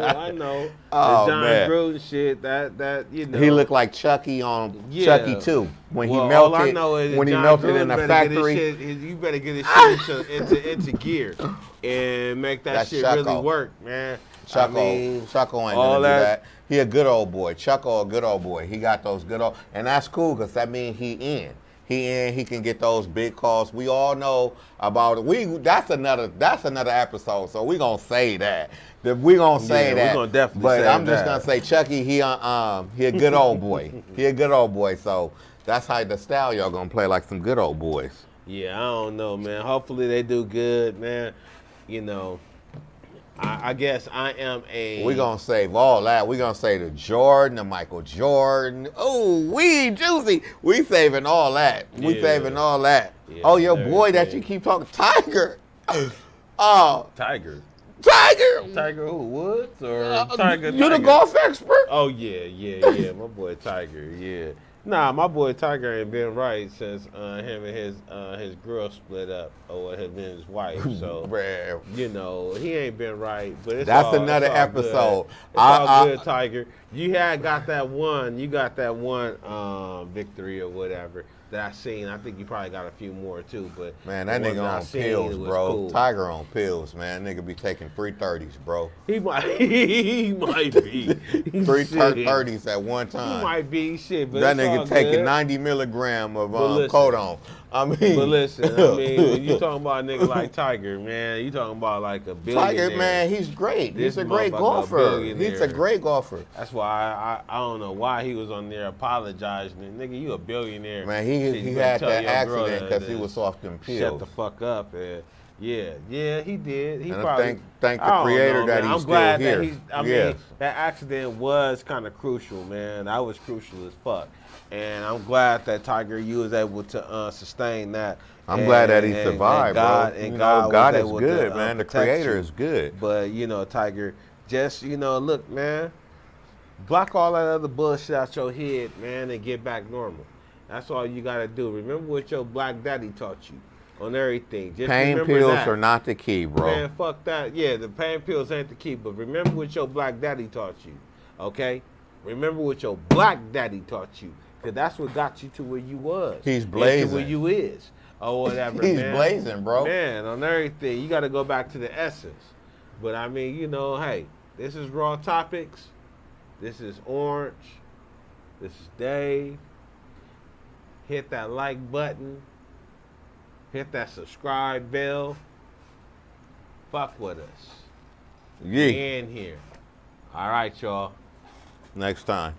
Oh, the John man. Gruden shit, that you know. He looked like Chucky on Chucky 2 when he melted. All I know is when John he melted Gruden in the factory. You better get his shit into gear and make that shit Chucko. really work, man. Chucko ain't gonna do that. He a good old boy. Chucko a good old boy. He got those good old, and that's cool because that means he in. He can get those big calls. We all know about it. That's another episode. So we gonna say that. We gonna say that. We're gonna definitely but say I'm that. just gonna say Chucky. He a good old boy. He a good old boy. So that's how the style y'all gonna play like some good old boys. Yeah, I don't know, man. Hopefully they do good, man. You know. I guess I am We're going to save all that. We're going to say the Jordan, the Michael Jordan. Oh, we juicy. We saving all that. We saving all that. Yeah, oh, your boy that you keep talking, Tiger. Oh. Tiger. Tiger who? Woods or Tiger? You the golf expert? Oh, yeah. My boy Tiger, yeah. Nah, my boy Tiger ain't been right since him and his girl split up, or him and his wife. So you know he ain't been right. But that's another episode. Good. It's all good, Tiger. You got that one victory or whatever that I seen. I think you probably got a few more too. But man, that nigga on pills, bro. Cool. Tiger on pills, man. Nigga be taking 330s, bro. He might be 330s at one time. He might be shit, but that nigga taking 90 milligram of codone. I mean, But listen, I mean, when you talking about a nigga like Tiger, man, you talking about like a billionaire. Tiger, man, he's great. This He's a great motherfucker a golfer. billionaire. He's a great golfer. That's why I don't know why he was on there apologizing. Nigga, you a billionaire. Man, Shit, he you had better tell that your girl accident because he to was off them pills. Shut the fuck up. And yeah, he did. He And I probably thank I the don't creator know, that man. he's I'm glad still that here. I mean, that accident was kind of crucial, man. That was crucial as fuck. And I'm glad that Tiger, you was able to sustain that. I'm glad that he survived, God, bro. And you God, know, God was is able good, to, man. The protect creator you. is good. But, you know, Tiger, just, you know, look, man, block all that other bullshit out your head, man, and get back normal. That's all you got to do. Remember what your black daddy taught you on everything. Just Pain remember pills that. are not the key, bro. Man, fuck that. Yeah, the pain pills ain't the key, but remember what your black daddy taught you, okay? Remember what your black daddy taught you, because that's what got you to where you was. He's and blazing. to where you is, or whatever, He's man. blazing, bro. Man, on everything, you got to go back to the essence. But, I mean, you know, hey, this is Raw Topics. This is Orange. This is Dave. Hit that like button. Hit that subscribe bell. Fuck with us. Yeah. We in here. All right, y'all. Next time.